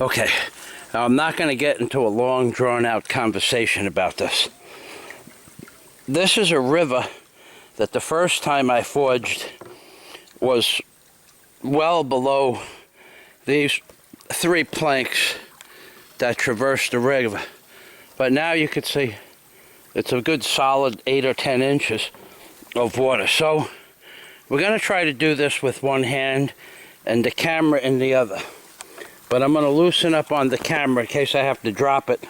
Okay, now I'm not going to get into a long, drawn-out conversation about this. This is a river that the first time I forged was well below these 3 planks that traverse the river. But now you can see it's a good solid 8 or 10 inches of water. So we're going to try to do this with one hand and the camera in the other. But I'm going to loosen up on the camera in case I have to drop it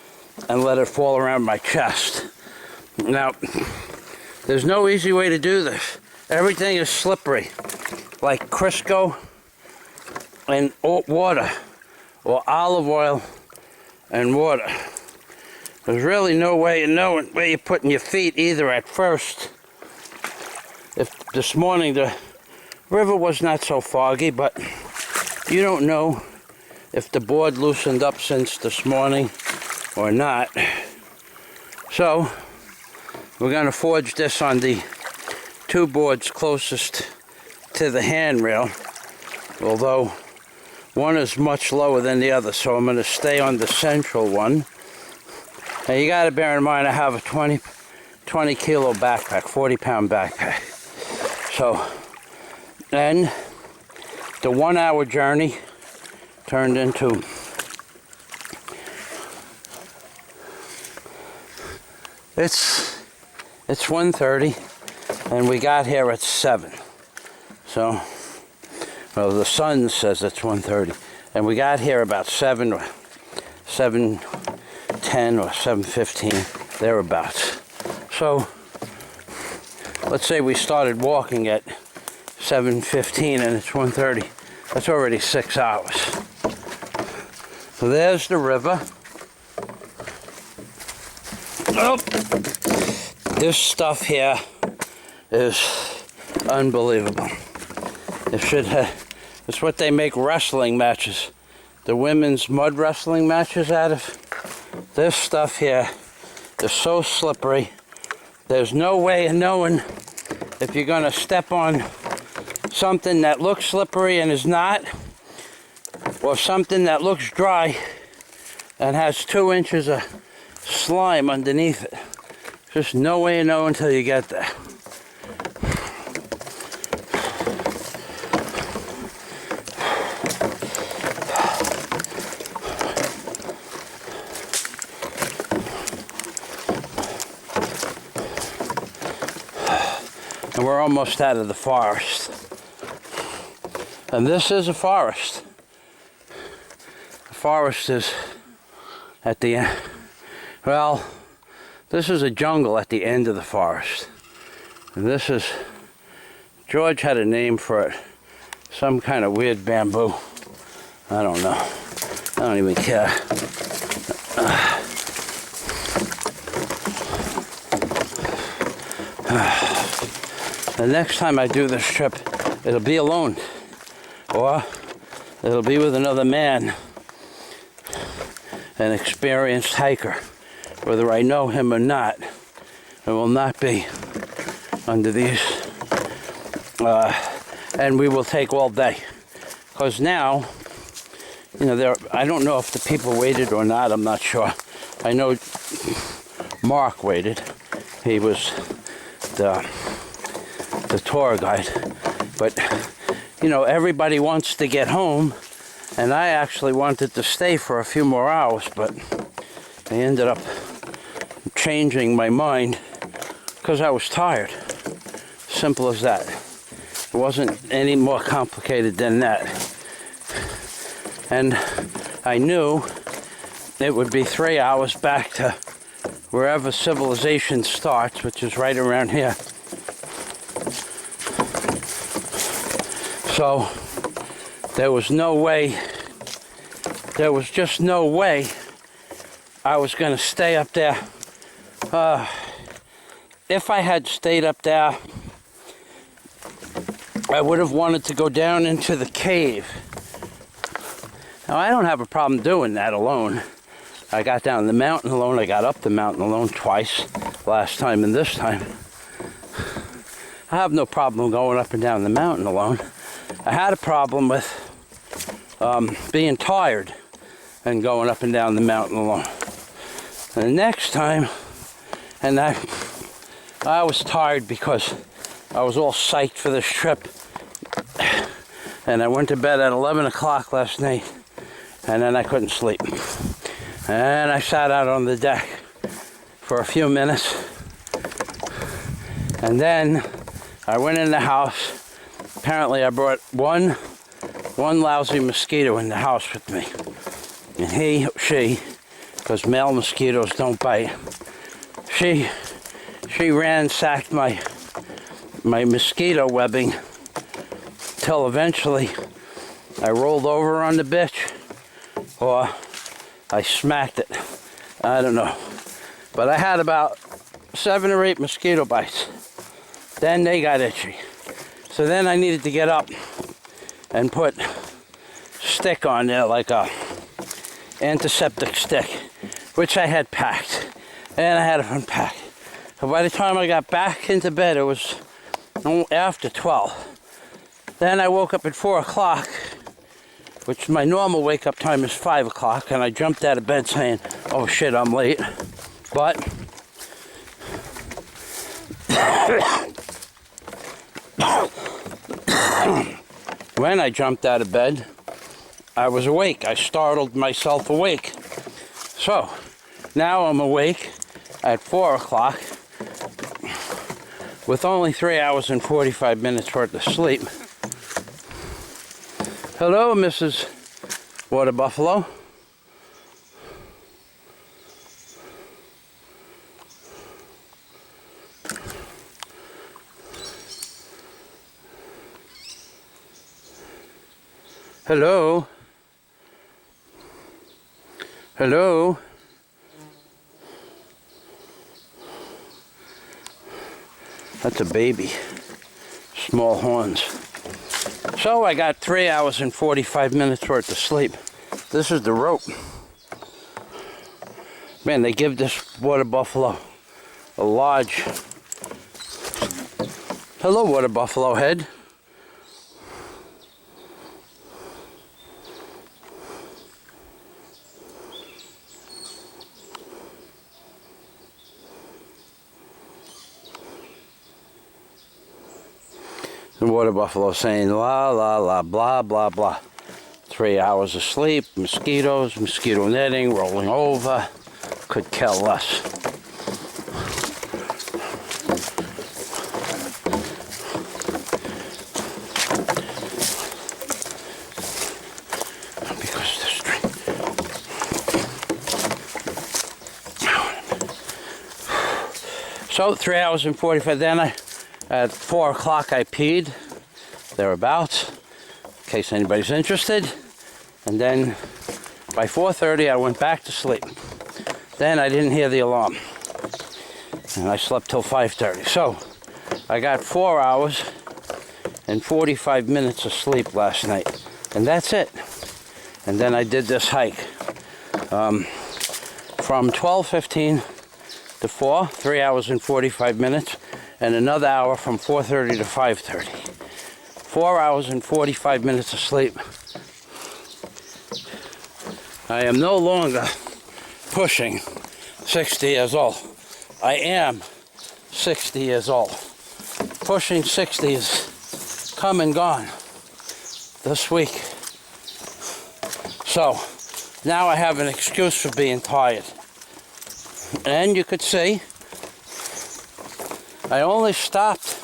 and let it fall around my chest. Now, there's no easy way to do this. Everything is slippery, like Crisco and water, or olive oil and water. There's really no way of knowing where you're putting your feet either at first. If this morning the river was not so foggy, but you don't know if the board loosened up since this morning or not. So we're going to forge this on the 2 boards closest to the handrail, although one is much lower than the other, so I'm going to stay on the central one. Now you got to bear in mind I have a 20 kilo backpack, 40-pound backpack. So, and the 1 hour journey turned into it's 1:30 and we got here at 7. So, well, the sun says it's 1:30 and we got here about 7 or 7:10 or 7:15, thereabouts. So let's say we started walking at 7:15 and it's 1:30. That's already 6 hours. So there's the river. Oh, this stuff here is unbelievable. It's what they make wrestling matches, the women's mud wrestling matches out of. This stuff here is so slippery. There's no way of knowing if you're going to step on something that looks slippery and is not, or something that looks dry and has 2 inches of slime underneath it. Just no way to know until you get there. And we're almost out of the forest. And this is a forest. The forest is at the end. Well, this is a jungle at the end of the forest. And this is, George had a name for it. Some kind of weird bamboo. I don't know. I don't even care. The next time I do this trip, it'll be alone. Or it'll be with another man, an experienced hiker. Whether I know him or not, it will not be under these. And we will take all day. Because now, you know, I don't know if the people waited or not, I'm not sure. I know Mark waited. He was the tour guide. But, you know, everybody wants to get home, and I actually wanted to stay for a few more hours, but I ended up changing my mind because I was tired. Simple as that. It wasn't any more complicated than that. And I knew it would be 3 hours back to wherever civilization starts, which is right around here. So there was no way, there was just no way I was going to stay up there. If I had stayed up there, I would have wanted to go down into the cave. Now, I don't have a problem doing that alone. I got down the mountain alone. I got up the mountain alone twice, last time and this time. I have no problem going up and down the mountain alone. I had a problem with being tired and going up and down the mountain alone. And the next time, and I was tired because I was all psyched for this trip. And I went to bed at 11 o'clock last night, and then I couldn't sleep. And I sat out on the deck for a few minutes, and then I went in the house. Apparently I brought one lousy mosquito in the house with me. And she, because male mosquitoes don't bite, she ransacked my mosquito webbing till eventually I rolled over on the bitch, or I smacked it. I don't know. But I had about 7 or 8 mosquito bites. Then they got itchy. So then I needed to get up and put stick on there, like a antiseptic stick, which I had packed. And I had it unpacked. So by the time I got back into bed, it was after 12. Then I woke up at 4 o'clock, which my normal wake-up time is 5 o'clock, and I jumped out of bed saying, oh shit, I'm late. But when I jumped out of bed, I was awake. I startled myself awake. So now I'm awake at 4 o'clock with only 3 hours and 45 minutes worth of sleep. Hello, Mrs. Water Buffalo. Hello. Hello. That's a baby. Small horns. So I got 3 hours and 45 minutes worth of sleep. This is the rope. Man, they give this water buffalo a large. Hello, water buffalo head. The water buffalo saying la la la blah blah blah. 3 hours of sleep, mosquitoes, mosquito netting, rolling over, could care less. Because the string. So 3 hours and 45. Then at 4 o'clock I peed, thereabouts, in case anybody's interested. And then by 4:30 I went back to sleep. Then I didn't hear the alarm. And I slept till 5:30. So I got 4 hours and 45 minutes of sleep last night. And that's it. And then I did this hike. From 12:15 to 4, 3 hours and 45 minutes. And another hour from 4:30 to 5:30. 4 hours and 45 minutes of sleep. I am no longer pushing 60 years old. I am 60 years old. Pushing 60 is come and gone this week. So now I have an excuse for being tired. And you could see I only stopped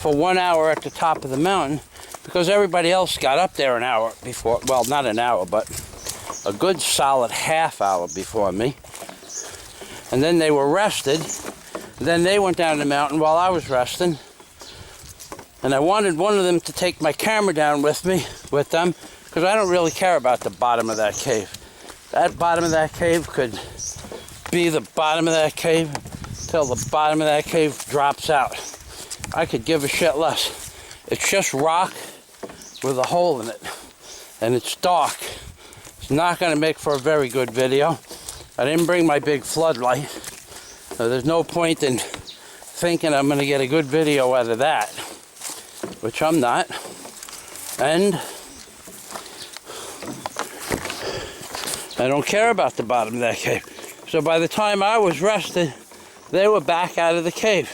for 1 hour at the top of the mountain because everybody else got up there an hour before. Well, not an hour, but a good solid half hour before me. And then they were rested. Then they went down the mountain while I was resting. And I wanted one of them to take my camera down with them, because I don't really care about the bottom of that cave. That bottom of that cave could be the bottom of that cave till the bottom of that cave drops out. I could give a shit less. It's just rock with a hole in it. And it's dark. It's not going to make for a very good video. I didn't bring my big floodlight. So there's no point in thinking I'm going to get a good video out of that. Which I'm not. And I don't care about the bottom of that cave. So by the time I was rested, they were back out of the cave.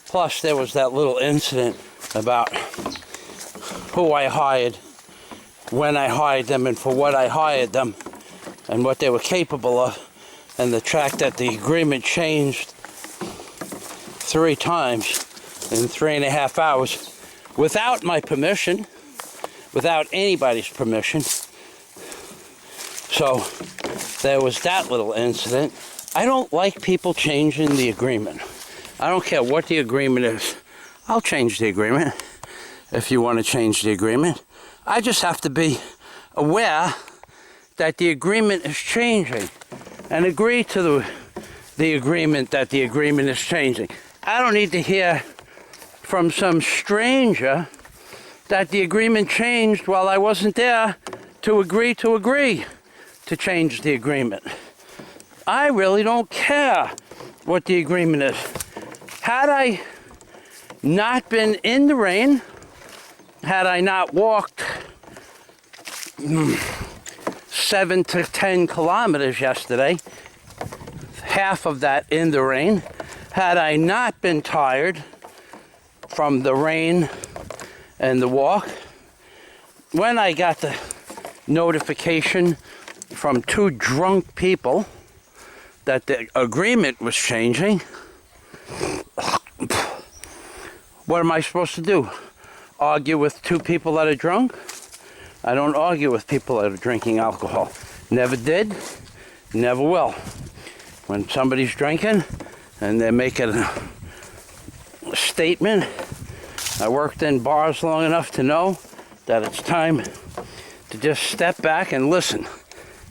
Plus, there was that little incident about who I hired, when I hired them, and for what I hired them, and what they were capable of, and the fact that the agreement changed 3 times in 3.5 hours without my permission, without anybody's permission. So there was that little incident. I don't like people changing the agreement. I don't care what the agreement is. I'll change the agreement if you want to change the agreement. I just have to be aware that the agreement is changing and agree to the agreement that the agreement is changing. I don't need to hear from some stranger that the agreement changed while I wasn't there to agree to change the agreement. I really don't care what the agreement is. Had I not been in the rain, had I not walked 7 to 10 kilometers yesterday, half of that in the rain, had I not been tired from the rain and the walk, when I got the notification from 2 drunk people that the agreement was changing, what am I supposed to do? Argue with 2 people that are drunk? I don't argue with people that are drinking alcohol. Never did, never will. When somebody's drinking and they're making a statement, I worked in bars long enough to know that it's time to just step back and listen.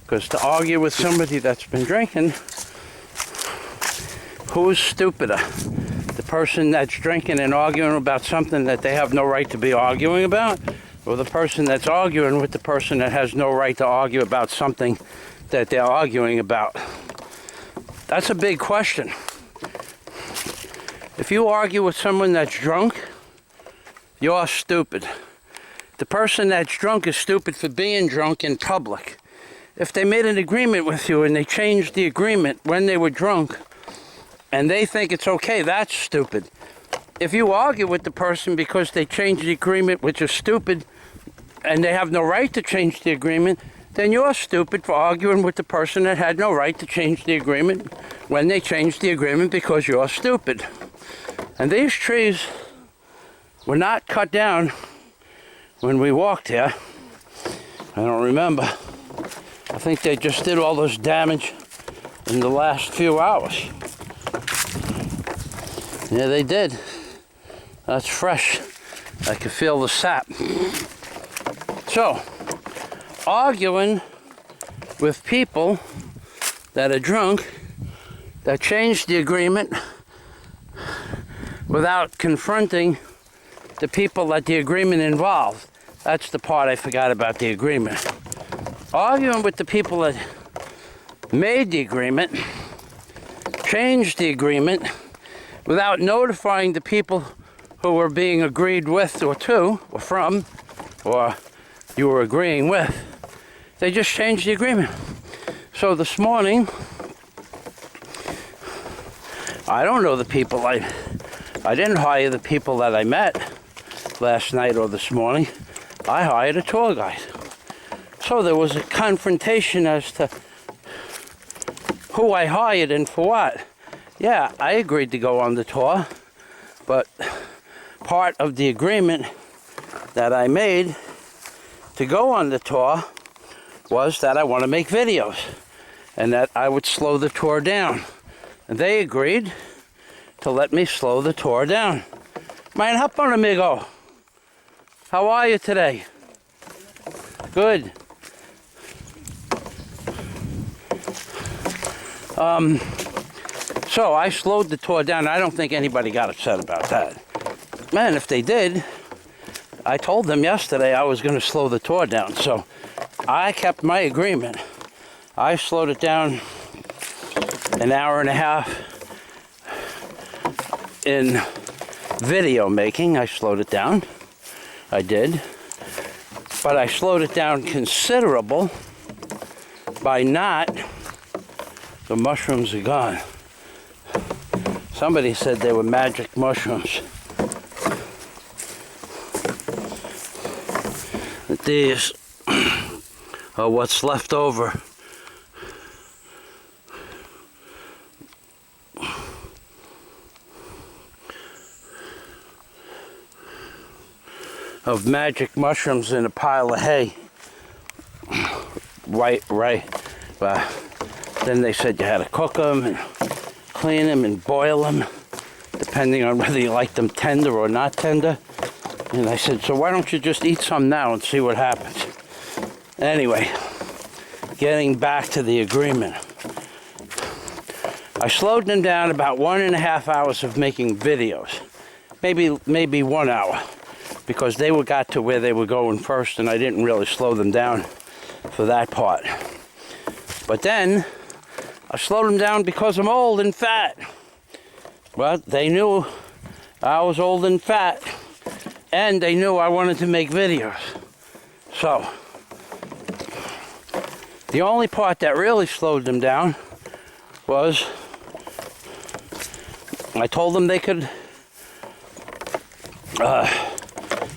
Because to argue with somebody that's been drinking, who's stupider? The person that's drinking and arguing about something that they have no right to be arguing about, or the person that's arguing with the person that has no right to argue about something that they're arguing about? That's a big question. If you argue with someone that's drunk, you're stupid. The person that's drunk is stupid for being drunk in public. If they made an agreement with you and they changed the agreement when they were drunk, and they think it's okay, that's stupid. If you argue with the person because they changed the agreement, which is stupid, and they have no right to change the agreement, then you're stupid for arguing with the person that had no right to change the agreement when they changed the agreement because you're stupid. And these trees were not cut down when we walked here. I don't remember. I think they just did all this damage in the last few hours. Yeah, they did. That's fresh. I can feel the sap. So, arguing with people that are drunk, that changed the agreement without confronting the people that the agreement involved. That's the part I forgot about the agreement. Arguing with the people that made the agreement, changed the agreement, without notifying the people who were being agreed with or to, or from, or you were agreeing with. They just changed the agreement. So this morning, I don't know the people. I didn't hire the people that I met last night or this morning. I hired a tour guide. So there was a confrontation as to who I hired and for what. Yeah, I agreed to go on the tour, but part of the agreement that I made to go on the tour was that I want to make videos and that I would slow the tour down. And they agreed to let me slow the tour down. Mein hapon, amigo. How are you today? Good. So I slowed the tour down. I don't think anybody got upset about that. Man, if they did, I told them yesterday I was going to slow the tour down. So I kept my agreement. I slowed it down an hour and a half in video making. I slowed it down. I did. But I slowed it down considerable by not, the mushrooms are gone. Somebody said they were magic mushrooms. These are what's left over of magic mushrooms in a pile of hay. Right. Then they said you had to cook them and clean them and boil them, depending on whether you like them tender or not tender. And I said, so why don't you just eat some now and see what happens? Anyway, getting back to the agreement. I slowed them down about 1.5 hours of making videos. Maybe 1 hour. Because they got to where they were going first, and I didn't really slow them down for that part. But then, I slowed them down because I'm old and fat. But they knew I was old and fat, and they knew I wanted to make videos. So, the only part that really slowed them down was I told them they could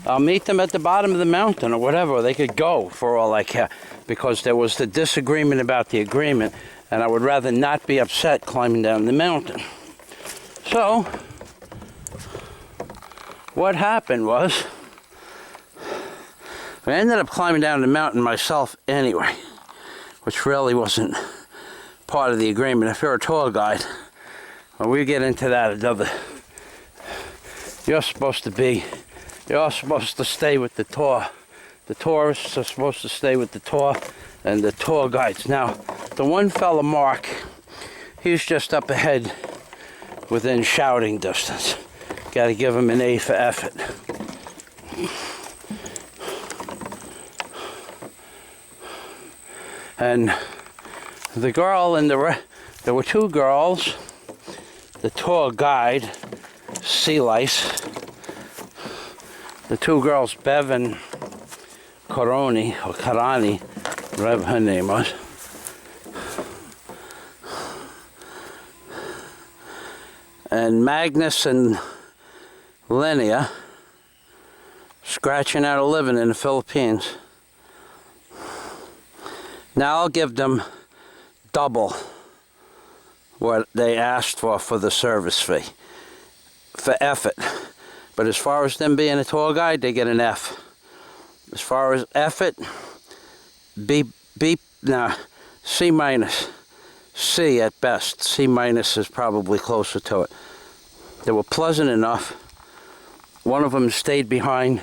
I'll meet them at the bottom of the mountain or whatever. They could go for all I care, because there was the disagreement about the agreement, and I would rather not be upset climbing down the mountain. So, what happened was, I ended up climbing down the mountain myself anyway, which really wasn't part of the agreement. If you're a tour guide, well, we get into that another. You're supposed to stay with the tour. The tourists are supposed to stay with the tour and the tour guides. Now, the one fella, Mark, he's just up ahead within shouting distance. Got to give him an A for effort. And the girl and there were two girls, the tour guide, Sea Lice, the two girls, Bev and Karani, whatever her name was. And Magnus and Linnea scratching out a living in the Philippines. Now I'll give them double what they asked for the service fee, for effort. But as far as them being a tour guide, they get an F. As far as effort, C minus. C at best. C minus is probably closer to it. They were pleasant enough. One of them stayed behind,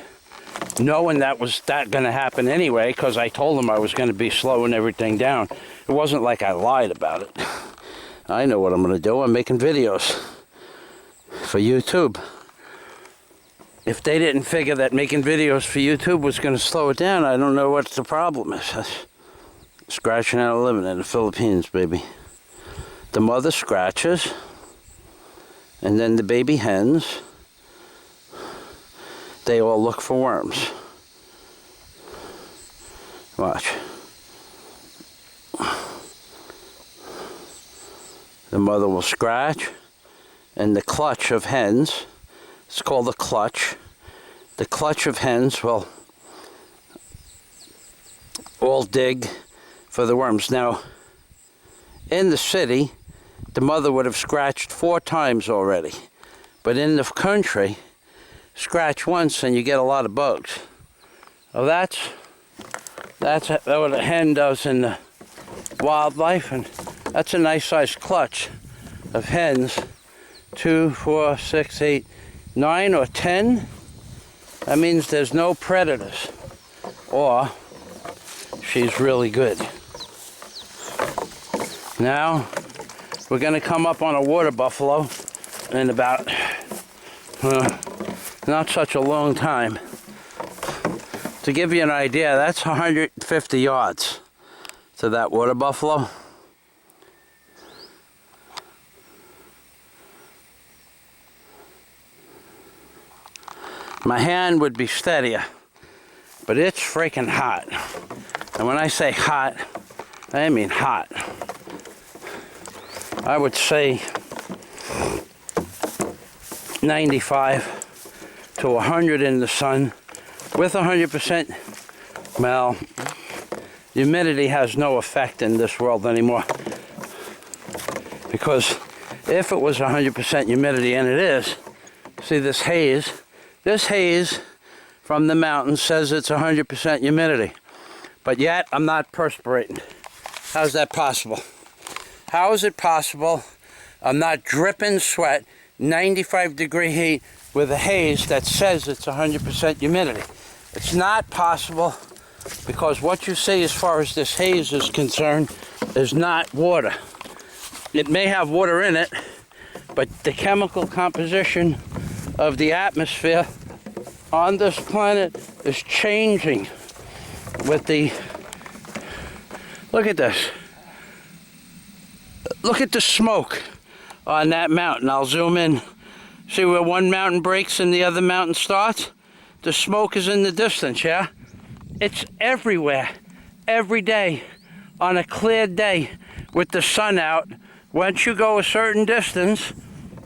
knowing that was going to happen anyway, because I told them I was going to be slowing everything down. It wasn't like I lied about it. I know what I'm going to do. I'm making videos for YouTube. If they didn't figure that making videos for YouTube was going to slow it down, I don't know what the problem is. Scratching out a living in the Philippines, baby. The mother scratches, and then the baby hens, they all look for worms. Watch. The mother will scratch, and the clutch of hens, it's called a clutch. The clutch of hens will all dig for the worms. Now, in the city, the mother would have scratched 4 times already. But in the country, scratch once and you get a lot of bugs. Well, that's what a hen does in the wildlife, and that's a nice sized clutch of hens. 2, 4, 6, 8, 9 or 10. That means there's no predators, or she's really good. Now we're going to come up on a water buffalo in about not such a long time. To give you an idea, that's 150 yards to that water buffalo. My hand would be steadier, but it's freaking hot. And when I say hot, I mean hot. I would say 95 to 100 in the sun with 100%. Well, humidity has no effect in this world anymore. Because if it was 100% humidity, and it is, see this haze from the mountains says it's 100% humidity. But yet, I'm not perspirating. How's that possible? How is it possible I'm not dripping sweat, 95-degree heat, with a haze that says it's 100% humidity? It's not possible, because what you see as far as this haze is concerned is not water. It may have water in it, but the chemical composition of the atmosphere on this planet is changing with the... Look at this. Look at the smoke on that mountain. I'll zoom in. See where one mountain breaks and the other mountain starts? The smoke is in the distance, yeah? It's everywhere, every day, on a clear day with the sun out. Once you go a certain distance,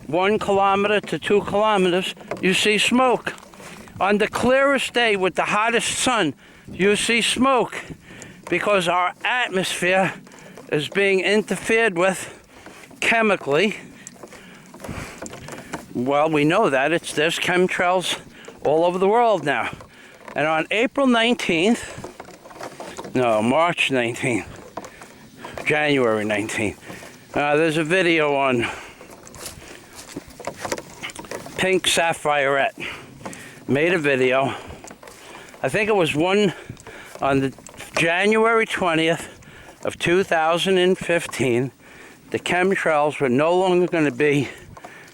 1 kilometer to 2 kilometers, you see smoke. On the clearest day with the hottest sun, you see smoke, because our atmosphere is being interfered with chemically. Well, we know that. There's chemtrails all over the world now. And on April 19th, no, March 19th, January 19th, there's a video on Pink Sapphireette. Made a video. I think it was one on the January 20th of 2015. The chemtrails were no longer going to be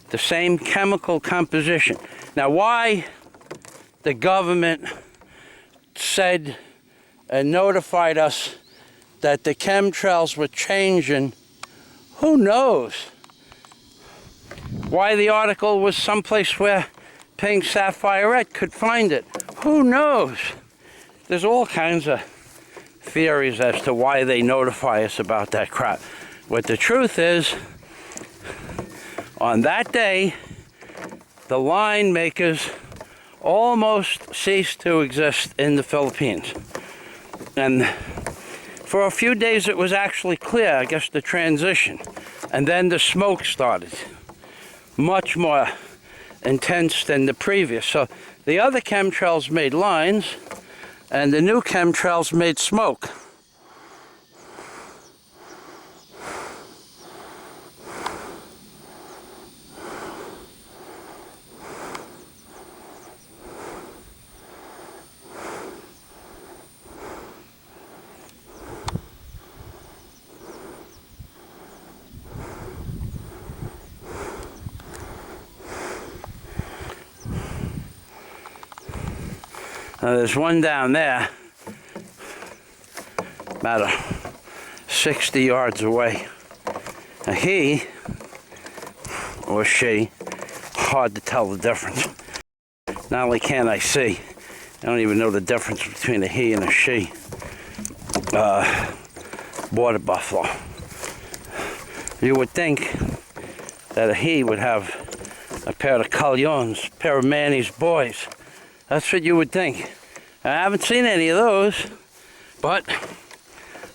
the same chemical composition. Now, why the government said and notified us that the chemtrails were changing, who knows? Why the article was someplace where Pink Sapphireette could find it, who knows? There's all kinds of theories as to why they notify us about that crap. What the truth is, on that day, the line makers almost ceased to exist in the Philippines. And for a few days it was actually clear, I guess, the transition. And then the smoke started. Much more intense than the previous. So the other chemtrails made lines, and the new chemtrails made smoke. Now there's one down there, about 60 yards away. Now he, or she, hard to tell the difference. Not only can I see, I don't even know the difference between a he and a she. Water buffalo. You would think that a he would have a pair of collions, a pair of Manny's boys. That's what you would think. I haven't seen any of those, but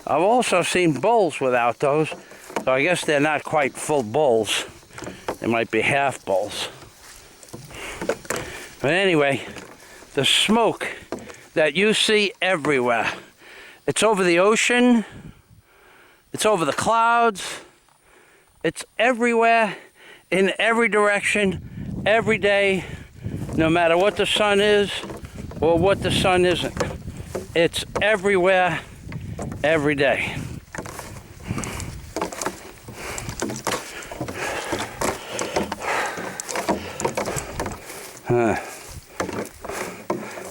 I've also seen bulls without those, so I guess they're not quite full bulls. They might be half bulls. But anyway, the smoke that you see everywhere, it's over the ocean, it's over the clouds, it's everywhere, in every direction, every day, no matter what the sun is or what the sun isn't. It's everywhere, every day.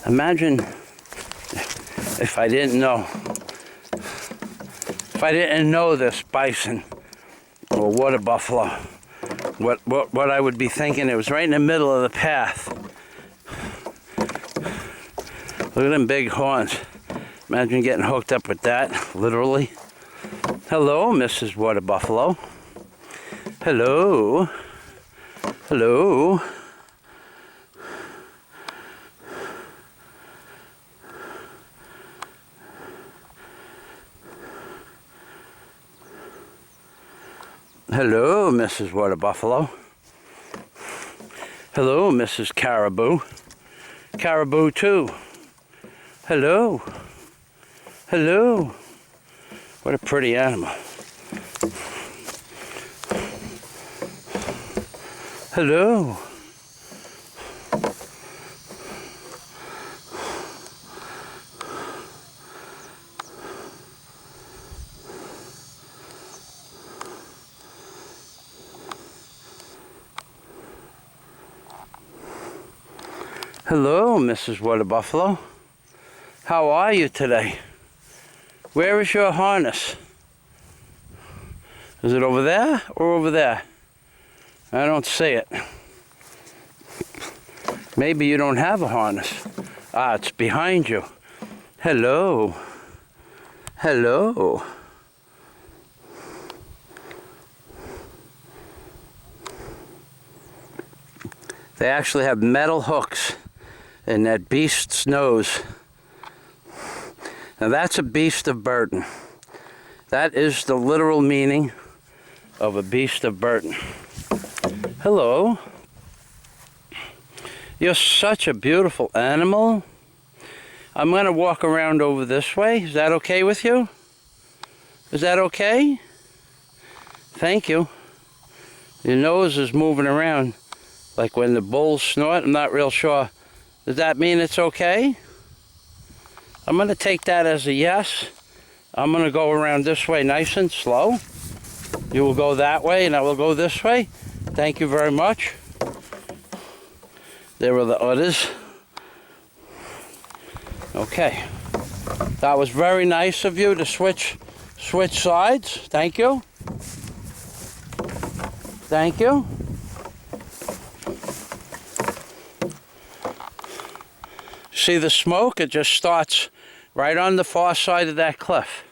Imagine if I didn't know. If I didn't know this bison or water buffalo, what I would be thinking. It was right in the middle of the path. Look at them big horns. Imagine getting hooked up with that, literally. Hello, Mrs. Water Buffalo. Hello. Hello. Hello, Mrs. Water Buffalo. Hello, Mrs. Caribou. Caribou too. Hello. Hello. What a pretty animal. Hello. Hello, Mrs. Water Buffalo. How are you today? Where is your harness? Is it over there or over there? I don't see it. Maybe you don't have a harness. Ah, it's behind you. Hello. Hello. They actually have metal hooks in that beast's nose. Now that's a beast of burden. That is the literal meaning of a beast of burden. Hello. You're such a beautiful animal. I'm going to walk around over this way. Is that okay with you? Is that okay? Thank you. Your nose is moving around like when the bulls snort. I'm not real sure. Does that mean it's okay? I'm going to take that as a yes. I'm going to go around this way nice and slow. You will go that way and I will go this way. Thank you very much. There are the others. Okay. That was very nice of you to switch sides. Thank you. Thank you. See the smoke? It just starts right on the far side of that cliff.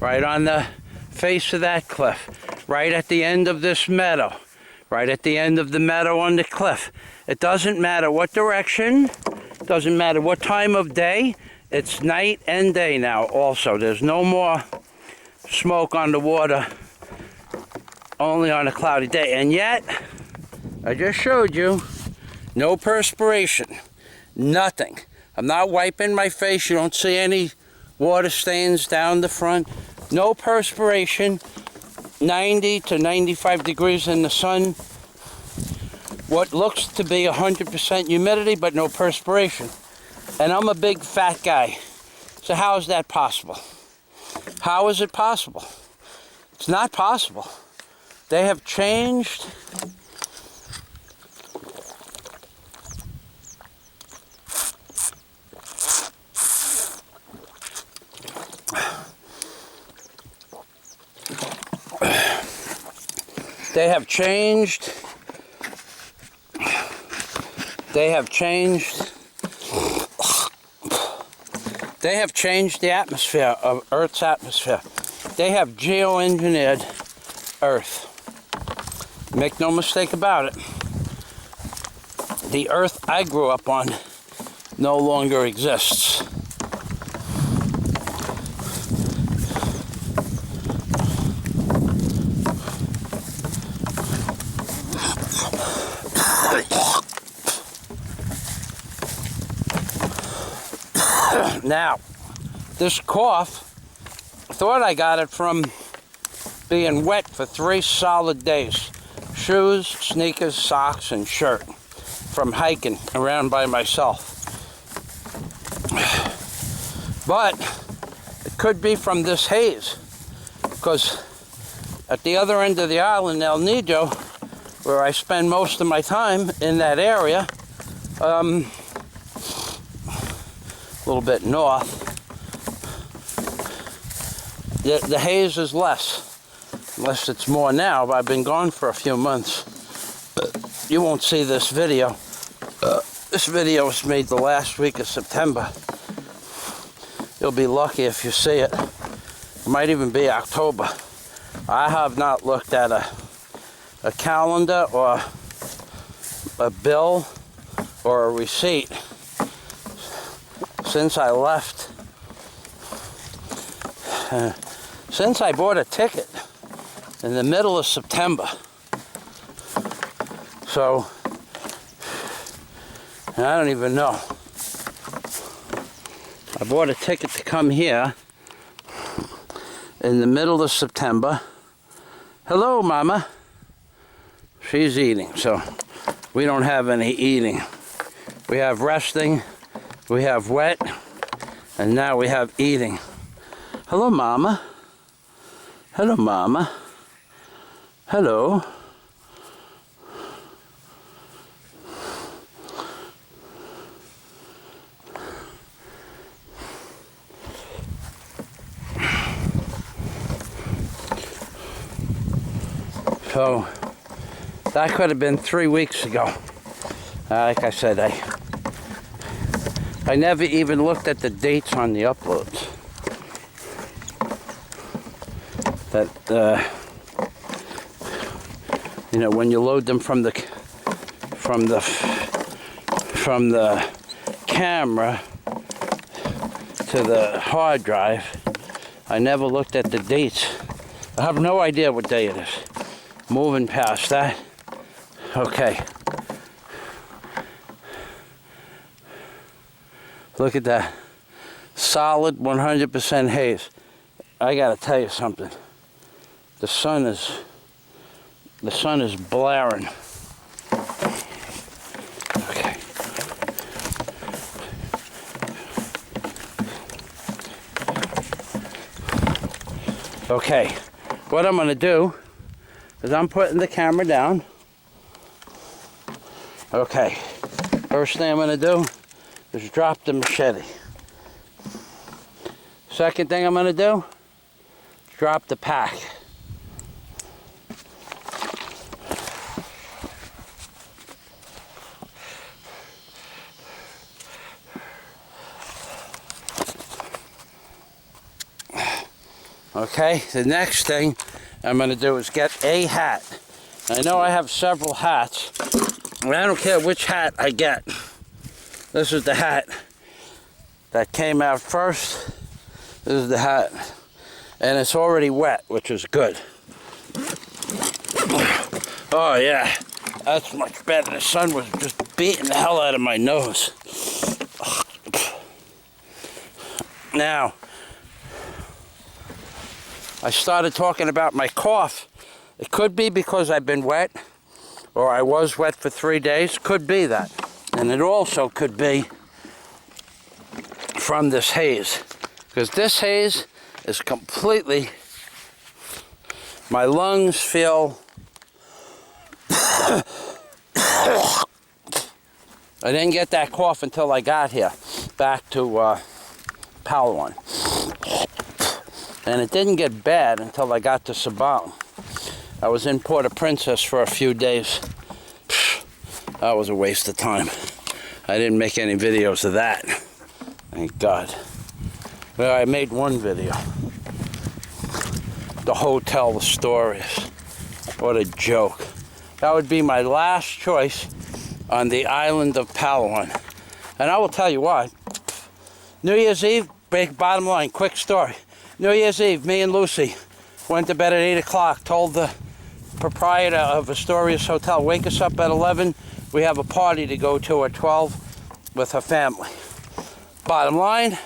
Right on the face of that cliff. Right at the end of this meadow. Right at the end of the meadow on the cliff. It doesn't matter what direction. It doesn't matter what time of day. It's night and day now also. There's no more smoke on the water. Only on a cloudy day. And yet, I just showed you, no perspiration. Nothing. I'm not wiping my face. You don't see any water stains down the front. No perspiration. 90 to 95 degrees in the sun. What looks to be 100% humidity, but no perspiration. And I'm a big fat guy. So how is that possible? How is it possible? It's not possible. They have changed. They have changed. They have changed. They have changed the atmosphere of Earth's atmosphere. They have geoengineered Earth. Make no mistake about it. The Earth I grew up on no longer exists. Now, this cough, I thought I got it from being wet for 3 solid days. Shoes, sneakers, socks, and shirt. From hiking around by myself. But it could be from this haze. Because at the other end of the island, El Nido, where I spend most of my time in that area, a little bit north, the haze is less. Unless it's more now, but I've been gone for a few months. You won't see this video. This video was made the last week of September. You'll be lucky if you see it. It might even be October. I have not looked at a calendar or a bill or a receipt since I left. Since I bought a ticket in the middle of September. So, I don't even know. I bought a ticket to come here in the middle of September. Hello, Mama. She's eating, so we don't have any eating. We have resting, we have wet, and now we have eating. Hello, Mama. Hello, Mama. Hello. So, that could have been 3 weeks ago. Like I said, I never even looked at the dates on the uploads. That, you know, when you load them from the camera to the hard drive, I never looked at the dates. I have no idea what day it is. Moving past that. Okay. Look at that. Solid 100% haze. I gotta tell you something. The sun is blaring. Okay. Okay. What I'm gonna do is I'm putting the camera down. Okay. First thing I'm gonna do is drop the machete. Second thing I'm gonna do, drop the pack. Okay, the next thing I'm going to do is get a hat. I know I have several hats, and I don't care which hat I get. This is the hat that came out first. This is the hat, and it's already wet, which is good. Oh yeah, that's much better. The sun was just beating the hell out of my nose. Now, I started talking about my cough. It could be because I've been wet, or I was wet for 3 days. Could be that. And it also could be from this haze. Because this haze is completely, my lungs feel, I didn't get that cough until I got here, back to Palawan. And it didn't get bad until I got to Sabang. I was in Port-au-Princess for a few days. That was a waste of time. I didn't make any videos of that. Thank God. Well, I made one video. The hotel, the stories. What a joke. That would be my last choice on the island of Palawan. And I will tell you what. New Year's Eve, bottom line, quick story. New Year's Eve, me and Lucy went to bed at 8 o'clock, told the proprietor of Astoria's Hotel, wake us up at 11. We have a party to go to at 12 with her family. Bottom line,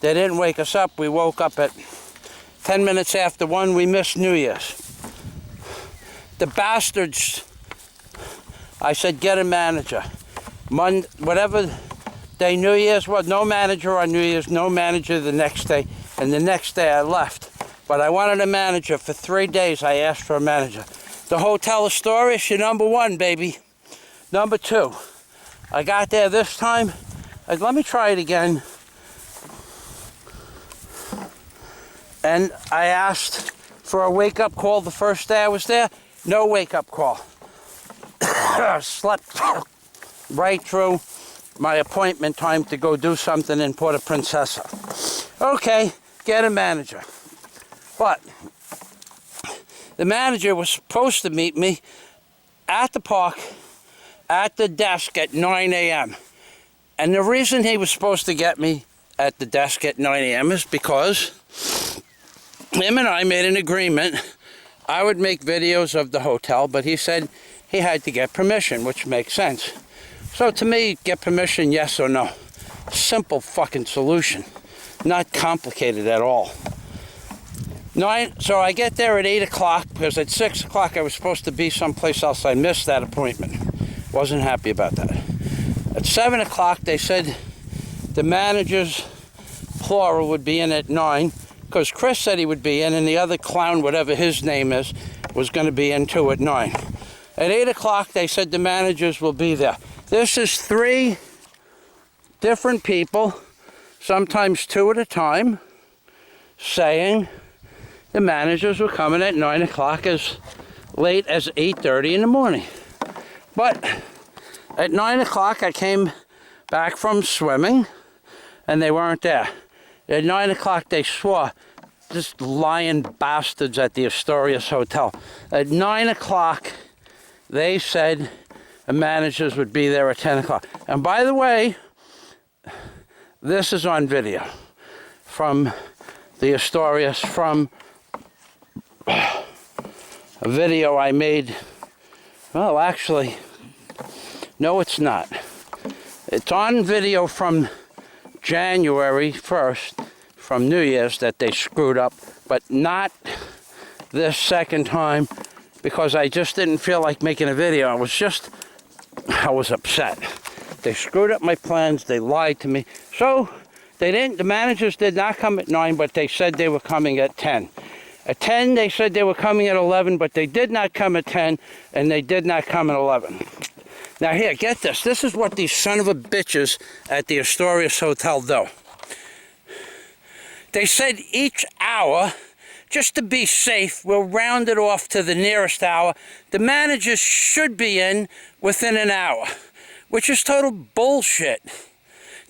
they didn't wake us up. We woke up at 10 minutes after 1. We missed New Year's. The bastards, I said, get a manager. Whatever day New Year's was, no manager on New Year's, no manager the next day. And the next day I left. But I wanted a manager. For 3 days I asked for a manager. The Hotel Astoria, you're number 1, baby. Number 2, I got there this time. Let me try it again. And I asked for a wake-up call the first day I was there. No wake-up call. Slept right through my appointment time to go do something in Port-au-Princess. Okay, get a manager. But the manager was supposed to meet me at the park, at the desk at 9 a.m. And the reason he was supposed to get me at the desk at 9 a.m. is because him and I made an agreement. I would make videos of the hotel, but he said he had to get permission, which makes sense. So to me, get permission, yes or no. Simple fucking solution. Not complicated at all. So I get there at 8 o'clock because at 6 o'clock I was supposed to be someplace else. I missed that appointment. Wasn't happy about that. At 7 o'clock they said the manager's plural would be in at 9 because Cris said he would be in, and the other clown, whatever his name is, was going to be in too at 9. At 8 o'clock they said the managers will be there. This is 3 different people, sometimes 2 at a time, saying the managers were coming at 9 o'clock as late as 8:30 in the morning. But at 9 o'clock I came back from swimming and they weren't there. At 9 o'clock they swore, this lying bastards at the Astorius Hotel. At 9 o'clock they said the managers would be there at 10 o'clock. And by the way, this is on video from the Astorius, from a video I made. Well, actually, no, it's not. It's on video from January 1st, from New Year's, that they screwed up, but not this second time because I just didn't feel like making a video. I was upset. They screwed up my plans. They lied to me. So the managers did not come at 9, but they said they were coming at 10. At 10, they said they were coming at 11, but they did not come at 10, and they did not come at 11. Now here, get this. This is what these son of a bitches at the Astorius Hotel do. They said each hour, just to be safe, we'll round it off to the nearest hour. The managers should be in within an hour, which is total bullshit.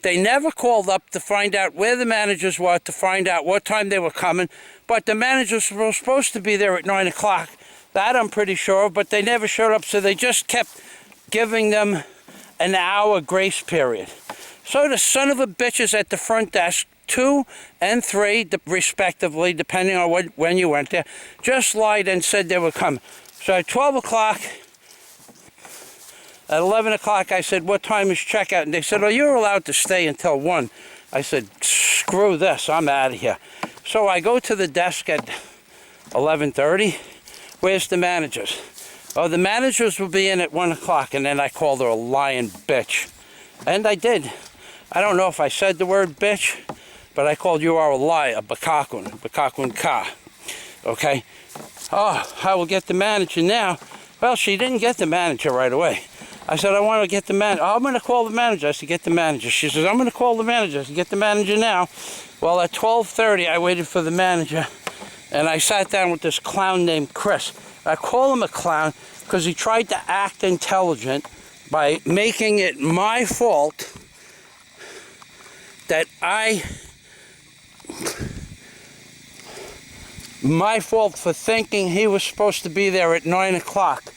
They never called up to find out where the managers were, to find out what time they were coming, but the managers were supposed to be there at 9 o'clock. That I'm pretty sure, but they never showed up, so they just kept giving them an hour grace period. So the son of a bitches at the front desk, 2 and 3 respectively, depending on when you went there, just lied and said they were coming. So at 12 o'clock, at 11 o'clock, I said, what time is checkout? And they said, oh, you're allowed to stay until 1. I said, screw this, I'm out of here. So I go to the desk at 11:30. Where's the managers? Oh, the managers will be in at 1 o'clock. And then I called her a lying bitch. And I did. I don't know if I said the word bitch, but I called you are a liar, a bakakun ka. Okay? Oh, I will get the manager now. Well, she didn't get the manager right away. I said, I want to get the manager. Oh, I'm going to call the manager. I said, get the manager. She says, I'm going to call the manager. I said, get the manager now. Well, at 12:30, I waited for the manager, and I sat down with this clown named Cris. I call him a clown because he tried to act intelligent by making it my fault that my fault for thinking he was supposed to be there at 9 o'clock.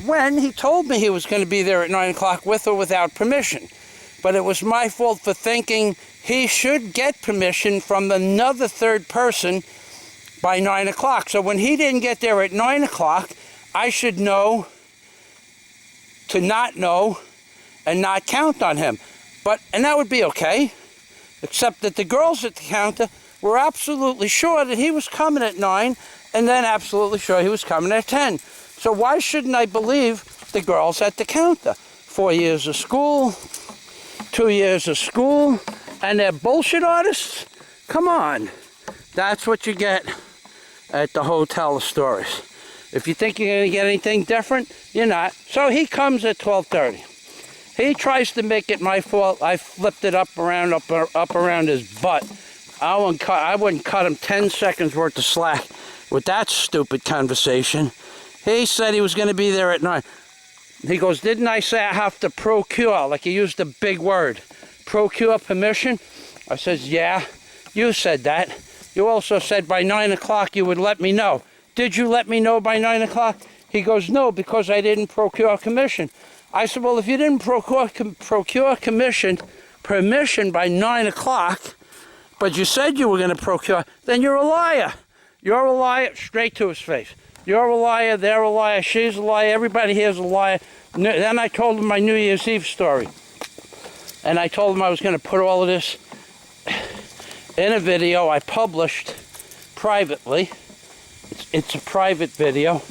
When he told me he was going to be there at 9 o'clock with or without permission. But it was my fault for thinking he should get permission from another third person by 9 o'clock. So when he didn't get there at 9 o'clock, I should know to not know and not count on him. And that would be okay, except that the girls at the counter were absolutely sure that he was coming at 9 and then absolutely sure he was coming at 10. So why shouldn't I believe the girls at the counter? 4 years of school, 2 years of school, and they're bullshit artists? Come on. That's what you get at the Hotel Astorius. If you think you're going to get anything different, you're not. So he comes at 12:30. He tries to make it my fault. I flipped it up around his butt. I wouldn't cut him 10 seconds worth of slack with that stupid conversation. He said he was going to be there at 9. He goes, didn't I say I have to procure? Like he used a big word. Procure permission? I says, yeah, you said that. You also said by 9 o'clock you would let me know. Did you let me know by 9 o'clock? He goes, no, because I didn't procure commission. I said, well, if you didn't procure permission by 9 o'clock, but you said you were going to procure, then you're a liar. You're a liar, straight to his face. You're a liar, they're a liar, she's a liar, everybody here is a liar. Then I told him my New Year's Eve story. And I told him I was going to put all of this in a video I published privately. It's a private video.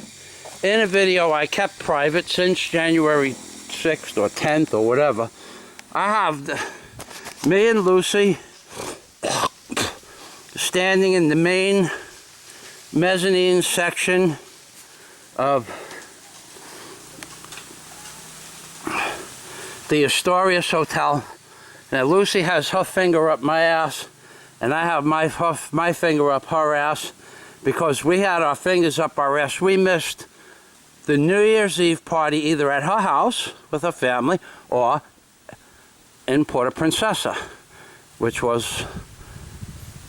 In a video I kept private since January 6th or 10th or whatever. I have me and Lucy standing in the main mezzanine section of the Astorius Hotel. Now Lucy has her finger up my ass, and I have my finger up her ass, because we had our fingers up our ass. We missed the New Year's Eve party either at her house with her family or in Puerto Princesa, which was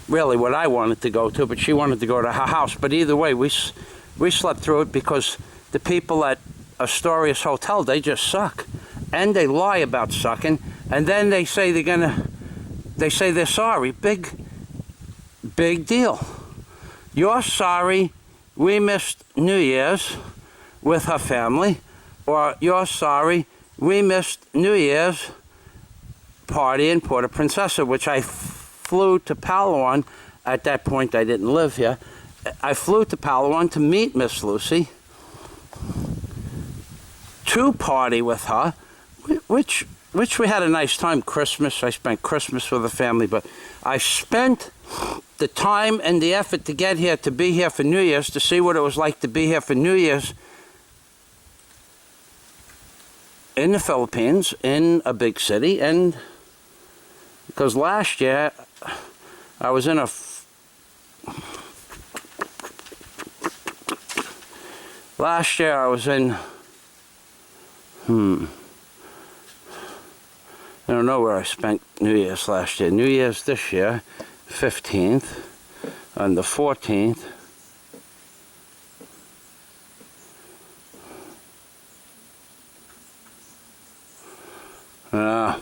really what I wanted to go to, but she wanted to go to her house. But either way, we slept through it, because the people at Astorius Hotel, they just suck. And they lie about sucking, and then they say they're sorry. Big deal. You're sorry we missed New Year's with her family, or you're sorry we missed New Year's party in Puerto Princesa, which I flew to Palawan. At that point, I didn't live here. I flew to Palawan to meet Miss Lucy, to party with her, which we had a nice time. Christmas, I spent Christmas with the family, but I spent the time and the effort to get here, to be here for New Year's, to see what it was like to be here for New Year's in the Philippines, in a big city. And because last year I was in I don't know where I spent New Year's last year. New Year's this year, 15th, on the 14th.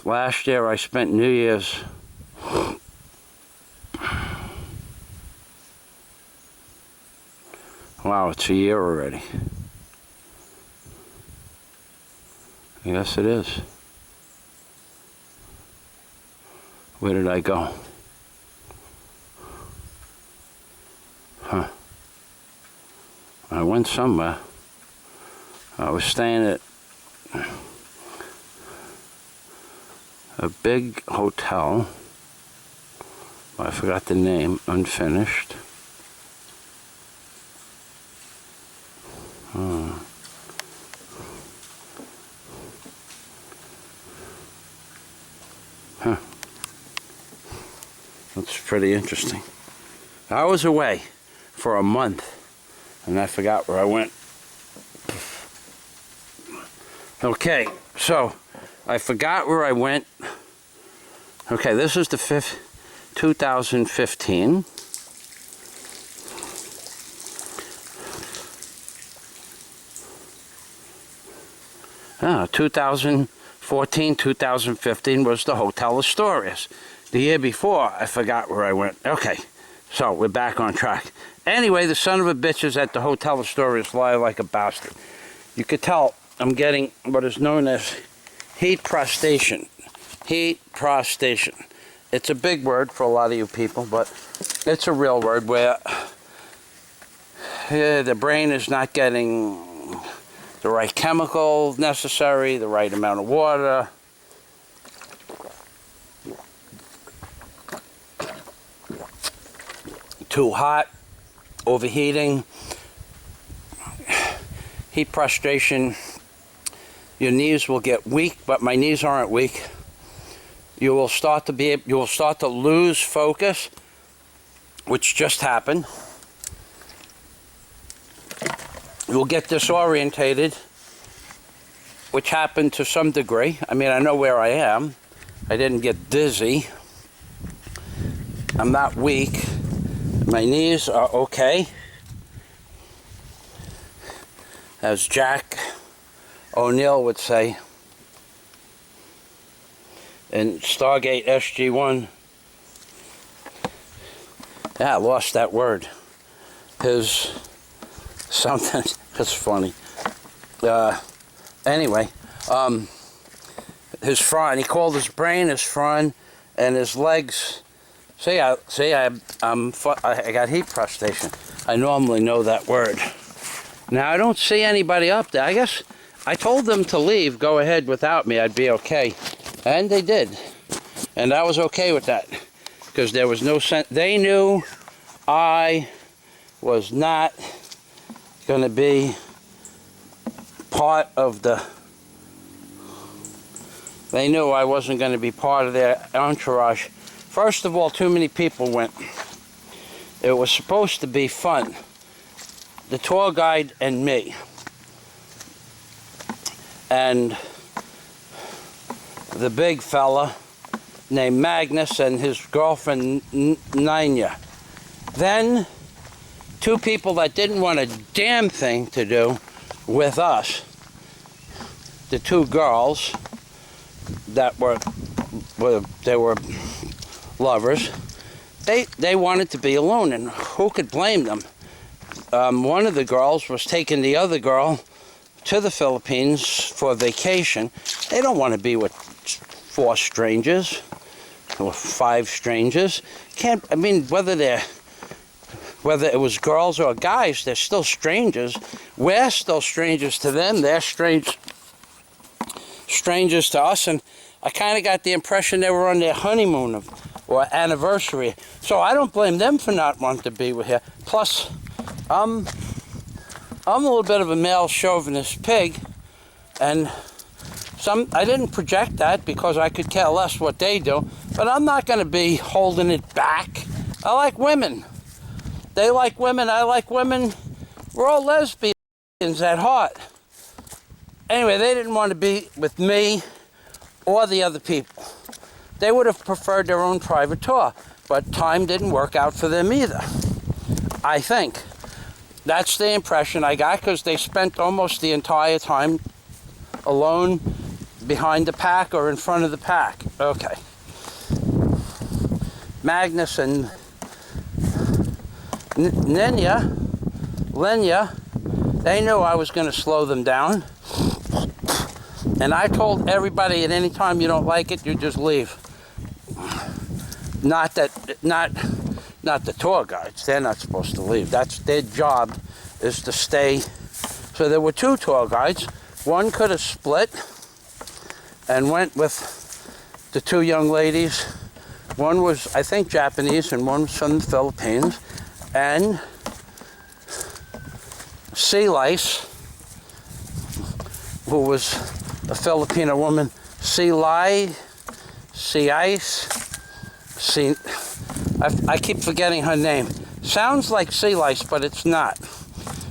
Last year I spent New Year's wow, it's a year already. Yes, it is. Where did I go? I went somewhere. I was staying at a big hotel. I forgot the name, unfinished. That's pretty interesting. I was away for a month, and I forgot where I went. Okay, so I forgot where I went. Okay, this is the 2015. Ah, 2014, 2015 was the Hotel Astorius. The year before, I forgot where I went. Okay, so we're back on track. Anyway, the son of a bitch is at the Hotel Astorius, lie like a bastard. You could tell I'm getting what is known as heat prostration. Heat prostration. It's a big word for a lot of you people, but it's a real word where the brain is not getting the right chemical necessary, the right amount of water. Too hot, overheating, heat prostration. Your knees will get weak, but my knees aren't weak. You will start to lose focus, which just happened. You will get disorientated, which happened to some degree. I mean, I know where I am. I didn't get dizzy. I'm not weak. My knees are okay. As Jack O'Neill would say in Stargate SG-1. Yeah, I lost that word. His something, that's funny. Anyway, his front, he called his brain his front, and his legs. I got heat prostration. I normally know that word. Now I don't see anybody up there. I guess I told them to leave, go ahead without me, I'd be okay. And they did. And I was okay with that. Because there was no sense. They knew I was not going to be part of the... They knew I wasn't going to be part of their entourage. First of all, too many people went. It was supposed to be fun. The tour guide and me. And the big fella named Magnus and his girlfriend Nina. Then two people that didn't want a damn thing to do with us, the two girls that were lovers, they wanted to be alone, and who could blame them? One of the girls was taking the other girl to the Philippines for vacation. They don't want to be with 4 strangers or 5 strangers. Whether it was girls or guys, they're still strangers. We're still strangers to them. They're strangers to us. And I kind of got the impression they were on their honeymoon or anniversary. So I don't blame them for not wanting to be with her. Plus, I'm a little bit of a male chauvinist pig, and I didn't project that because I could care less what they do, but I'm not going to be holding it back. I like women. They like women. I like women. We're all lesbians at heart. Anyway, they didn't want to be with me or the other people. They would have preferred their own private tour, but time didn't work out for them either, I think. That's the impression I got, because they spent almost the entire time alone behind the pack or in front of the pack. Okay. Magnus and Lenya, they knew I was going to slow them down. And I told everybody at any time you don't like it, you just leave. Not the tour guides. They're not supposed to leave. That's their job, is to stay. So there were 2 tour guides. One could have split and went with the 2 young ladies. One was, I think, Japanese, and one was from the Philippines. And Sea Lice, who was a Filipino woman. Sea Ice. I keep forgetting her name. Sounds like sea lice, but it's not.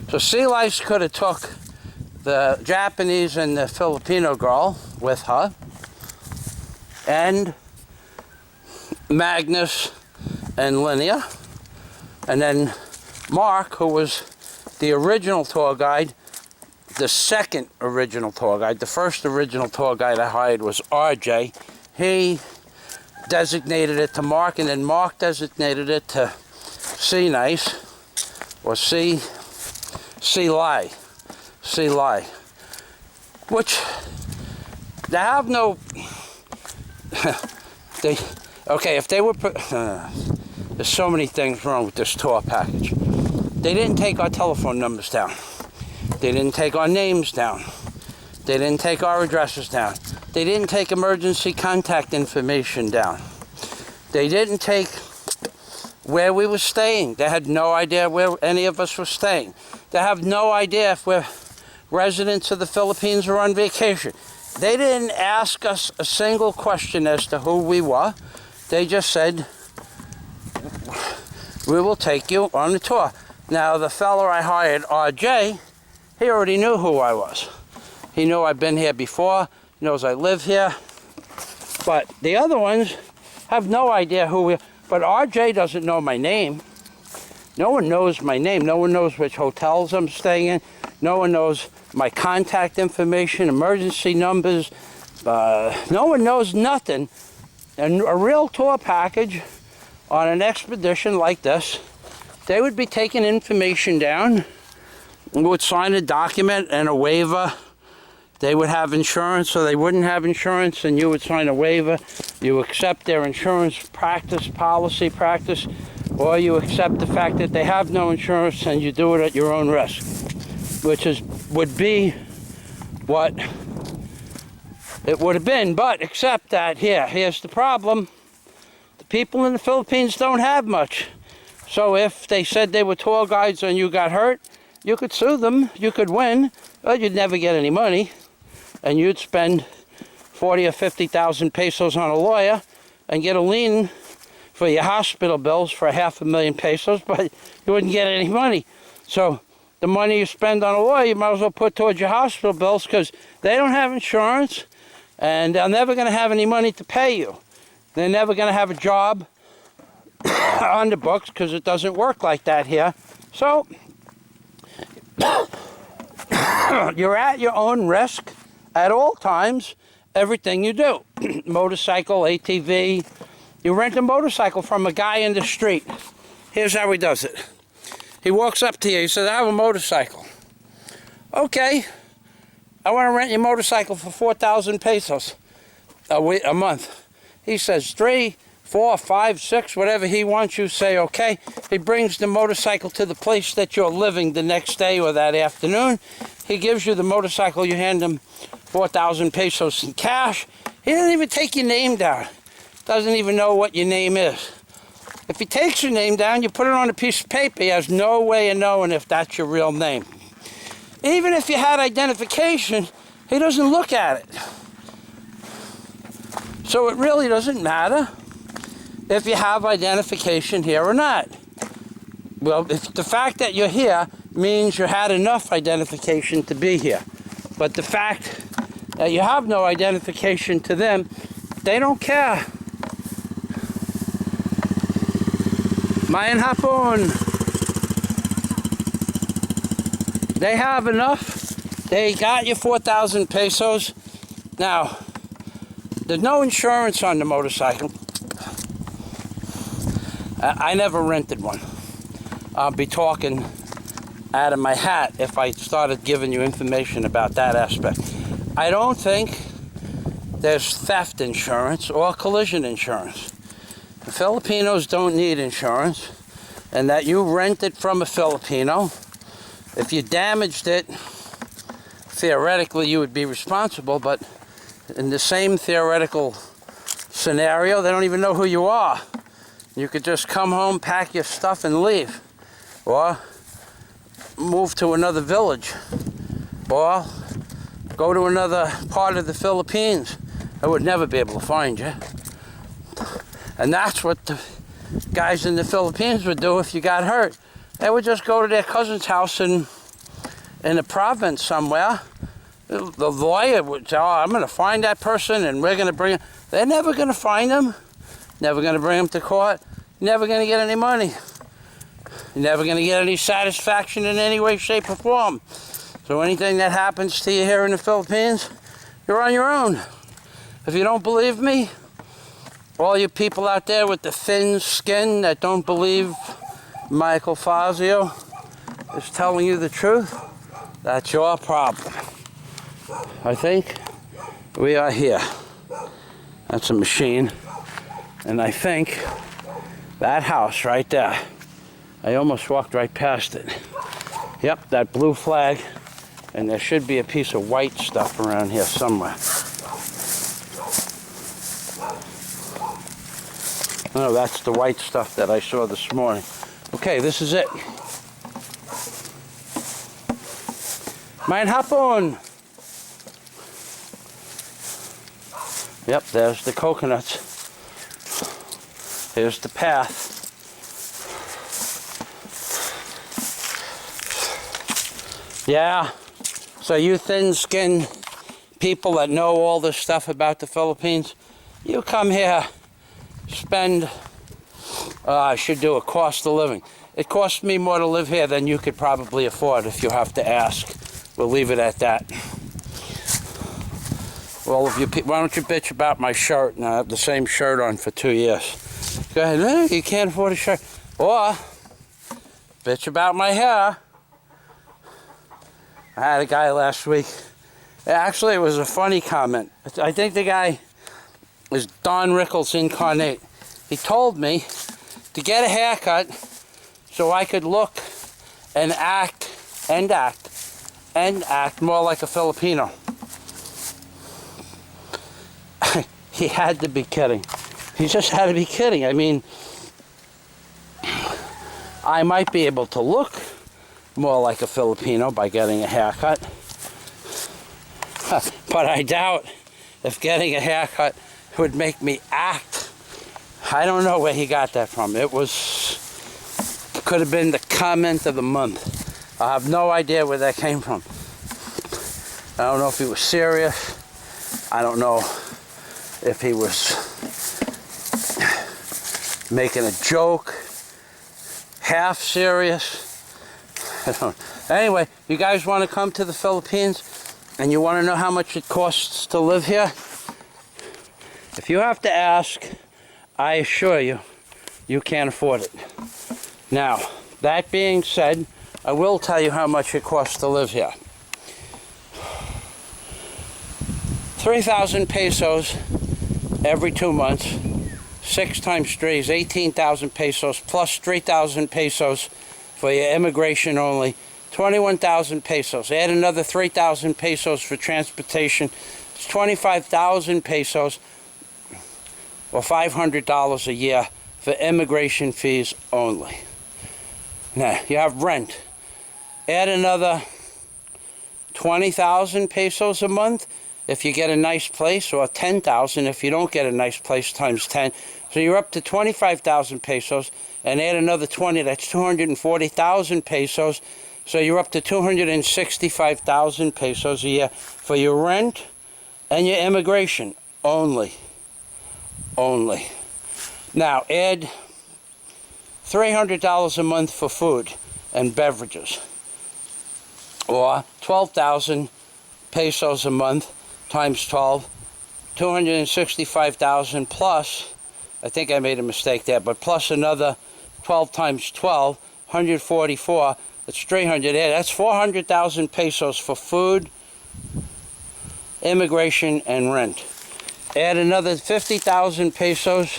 So Sea Lice could have took the Japanese and the Filipino girl with her, and Magnus and Linnea, and then Mark, who was the original tour guide, the second original tour guide. The first original tour guide I hired was RJ. He designated it to Mark, and then Mark designated it to Sea Nice, or Sea Lie, which they have no. If they were, there's so many things wrong with this tour package. They didn't take our telephone numbers down. They didn't take our names down. They didn't take our addresses down. They didn't take emergency contact information down. They didn't take where we were staying. They had no idea where any of us were staying. They have no idea if we're residents of the Philippines or on vacation. They didn't ask us a single question as to who we were. They just said, we will take you on the tour. Now, the fellow I hired, RJ, he already knew who I was. He knew I've been here before. He knows I live here. But the other ones have no idea who we are. But RJ doesn't know my name. No one knows my name. No one knows which hotels I'm staying in. No one knows my contact information, emergency numbers. No one knows nothing. And a real tour package on an expedition like this, they would be taking information down, would sign a document and a waiver. They would have insurance or they wouldn't have insurance, and you would sign a waiver. You accept their insurance policy practice, or you accept the fact that they have no insurance and you do it at your own risk, which would be what it would have been. But except that here's the problem. The people in the Philippines don't have much. So if they said they were tour guides and you got hurt, you could sue them, you could win, but you'd never get any money. And you'd spend 40 or 50,000 pesos on a lawyer and get a lien for your hospital bills for 500,000 pesos, but you wouldn't get any money. So the money you spend on a lawyer, you might as well put towards your hospital bills, because they don't have insurance and they're never going to have any money to pay you. They're never going to have a job on the books, because it doesn't work like that here. So you're at your own risk at all times, everything you do. Motorcycle, ATV. You rent a motorcycle from a guy in the street. Here's how he does it. He walks up to you, he says, I have a motorcycle. Okay, I want to rent your motorcycle for 4,000 pesos a month. He says 3, 4, 5, 6, whatever he wants. You say okay. He brings the motorcycle to the place that you're living the next day or that afternoon. He gives you the motorcycle. You hand him 4,000 pesos in cash. He doesn't even take your name down. Doesn't even know what your name is. If he takes your name down, you put it on a piece of paper. He has no way of knowing if that's your real name. Even if you had identification, he doesn't look at it. So it really doesn't matter if you have identification here or not. Well, if the fact that you're here means you had enough identification to be here. But the fact that you have no identification to them, they don't care. Mayan hapon. They have enough. They got you 4,000 pesos. Now, there's no insurance on the motorcycle. I never rented one. I'll be talking out of my hat if I started giving you information about that aspect. I don't think there's theft insurance or collision insurance. The Filipinos don't need insurance, and that you rent it from a Filipino. If you damaged it, theoretically you would be responsible, but in the same theoretical scenario, they don't even know who you are. You could just come home, pack your stuff, and leave. Or move to another village. Or go to another part of the Philippines. I would never be able to find you. And that's what the guys in the Philippines would do if you got hurt. They would just go to their cousin's house in a province somewhere. The lawyer would say, oh, I'm going to find that person and we're going to bring him. They're never going to find him. Never going to bring him to court. Never going to get any money. You're never going to get any satisfaction in any way, shape, or form. So anything that happens to you here in the Philippines, you're on your own. If you don't believe me, all you people out there with the thin skin that don't believe Michael Fazio is telling you the truth, that's your problem. I think we are here. That's a machine. And I think that house right there, I almost walked right past it. Yep, that blue flag. And there should be a piece of white stuff around here somewhere. No, that's the white stuff that I saw this morning. Okay, this is it. Mayan hapon. Yep, there's the coconuts. Here's the path. Yeah, so you thin-skinned people that know all this stuff about the Philippines, you come here, spend, I should do a cost of living. it costs me more to live here than you could probably afford if you have to ask. We'll leave it at that. All of you, why don't you bitch about my shirt? And I have the same shirt on for 2 years. Go ahead, you can't afford a shirt. Or, bitch about my hair. I had a guy last week. Actually, it was a funny comment. I think the guy is Don Rickles incarnate. He told me to get a haircut so I could look and act more like a Filipino. He had to be kidding. He just had to be kidding. I mean, I might be able to look more like a Filipino by getting a haircut. But I doubt if getting a haircut would make me act. I don't know where he got that from. It could have been the comment of the month. I have no idea where that came from. I don't know if he was serious. I don't know if he was making a joke, half serious. I don't. Anyway, you guys want to come to the Philippines and you want to know how much it costs to live here? If you have to ask, I assure you, you can't afford it. Now, that being said, I will tell you how much it costs to live here. 3,000 pesos every 2 months. 6 times 3 is 18,000 pesos plus 3,000 pesos for your immigration only. 21,000 pesos. Add another 3,000 pesos for transportation. It's 25,000 pesos or $500 a year for immigration fees only. Now, you have rent. Add another 20,000 pesos a month if you get a nice place, or 10,000 if you don't get a nice place, times 10. So you're up to 25,000 pesos, and add another 20, that's 240,000 pesos. So you're up to 265,000 pesos a year for your rent and your immigration only. Now add $300 a month for food and beverages, or 12,000 pesos a month times 12, 265,000 plus, I think I made a mistake there, but plus another 12 times 12, 144, that's 300, that's 400,000 pesos for food, immigration, and rent. Add another 50,000 pesos,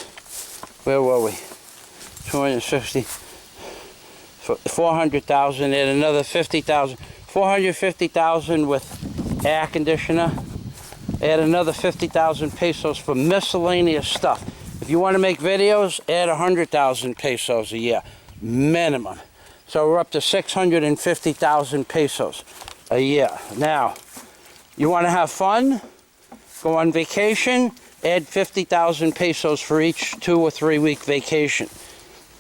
where were we? 260, 400,000, add another 50,000, 450,000 with air conditioner. Add another 50,000 pesos for miscellaneous stuff. If you want to make videos, add 100,000 pesos a year, minimum. So we're up to 650,000 pesos a year. Now, you want to have fun, go on vacation, add 50,000 pesos for each 2 or 3 week vacation.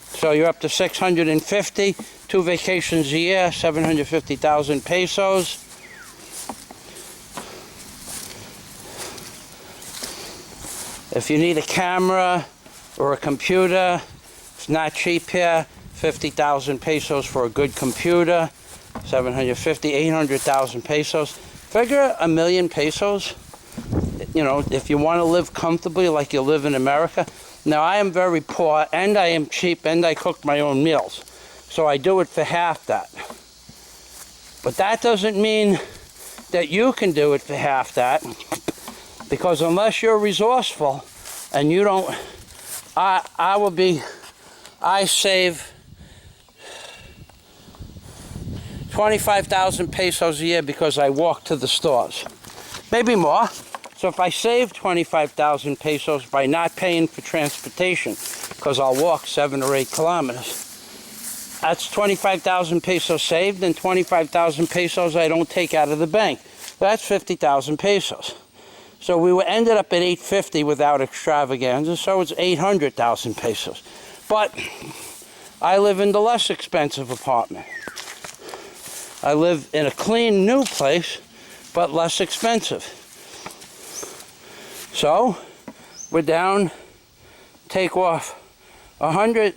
So you're up to 650, 2 vacations a year, 750,000 pesos. If you need a camera or a computer, it's not cheap here. 50,000 pesos for a good computer, 750, 800,000 pesos. Figure $1 million pesos, you know, if you want to live comfortably like you live in America. Now, I am very poor, and I am cheap, and I cook my own meals. So I do it for half that. But that doesn't mean that you can do it for half that, because unless you're resourceful and you don't, I save 25,000 pesos a year because I walk to the stores. Maybe more. So if I save 25,000 pesos by not paying for transportation, because I'll walk 7 or 8 kilometers, that's 25,000 pesos saved, and 25,000 pesos I don't take out of the bank. That's 50,000 pesos. So we ended up at 850 without extravaganza, so it's 800,000 pesos. But I live in the less expensive apartment. I live in a clean, new place, but less expensive. So we're down, take off 100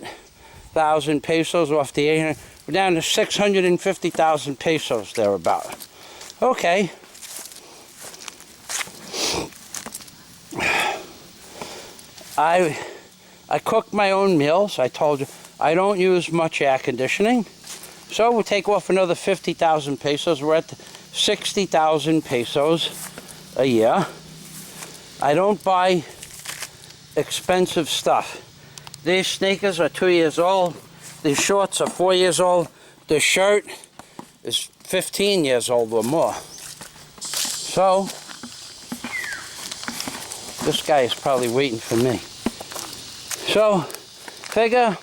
600,000 pesos off the 800. We're down to 650,000 pesos thereabout. Okay. I cook my own meals. I told you I don't use much air conditioning. So we'll take off another 50,000 pesos. We're at 60,000 pesos a year. I don't buy expensive stuff. These sneakers are 2 years old. These shorts are 4 years old. The shirt is 15 years old or more. So, this guy is probably waiting for me. So, figure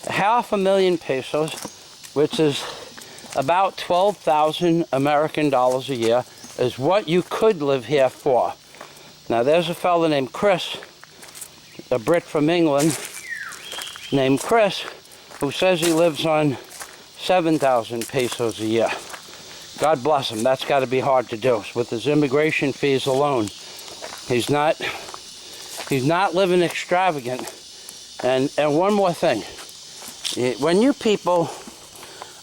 500,000 pesos, which is about 12,000 American dollars a year, is what you could live here for. Now, there's a fellow named Cris, a Brit from England, named Cris, who says he lives on 7,000 pesos a year. God bless him. That's got to be hard to do. With his immigration fees alone, he's not living extravagant. And one more thing. When you people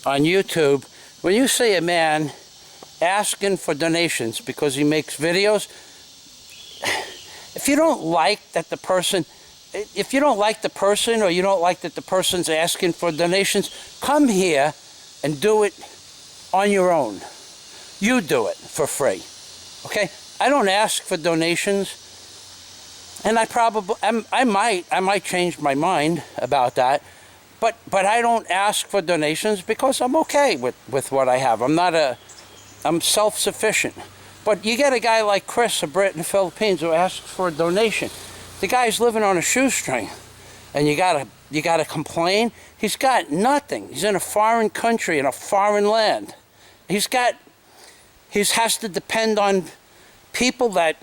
on YouTube, when you see a man asking for donations because he makes videos, if you don't like that the person, if you don't like the person, or you don't like that the person's asking for donations, come here and do it on your own. You do it for free. Okay? I don't ask for donations, and I might change my mind about that, but I don't ask for donations because I'm okay with what I have. I'm self-sufficient. But you get a guy like Cris, a Brit in the Philippines, who asks for a donation. The guy's living on a shoestring, and you gotta complain. He's got nothing. He's in a foreign country, in a foreign land. He has to depend on people that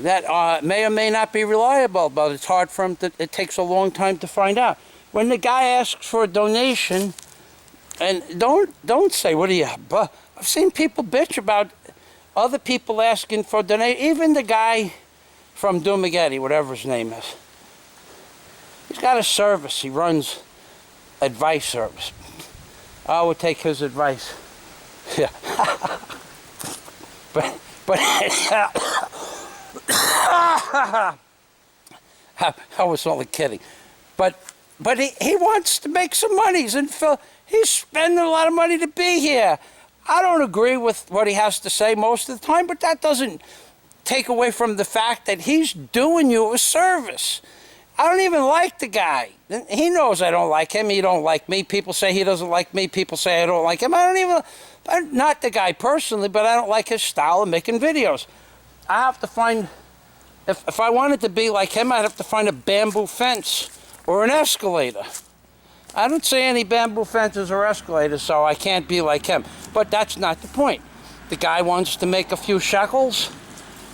may or may not be reliable, but it's hard for him. It takes a long time to find out. When the guy asks for a donation, and don't say, what do you? But I've seen people bitch about other people asking for donation. Even the guy from Dumageddon, whatever his name is, he's got a service. He runs advice service. I would take his advice. Yeah. but I was only kidding. But he wants to make some money. He's spending a lot of money to be here. I don't agree with what he has to say most of the time, but that doesn't take away from the fact that he's doing you a service. I don't even like the guy. He knows I don't like him. He don't like me. People say he doesn't like me. People say I don't like him. I'm not the guy personally, but I don't like his style of making videos. I have to find, if I wanted to be like him, I'd have to find a bamboo fence or an escalator. I don't see any bamboo fences or escalators, so I can't be like him. But that's not the point. The guy wants to make a few shekels,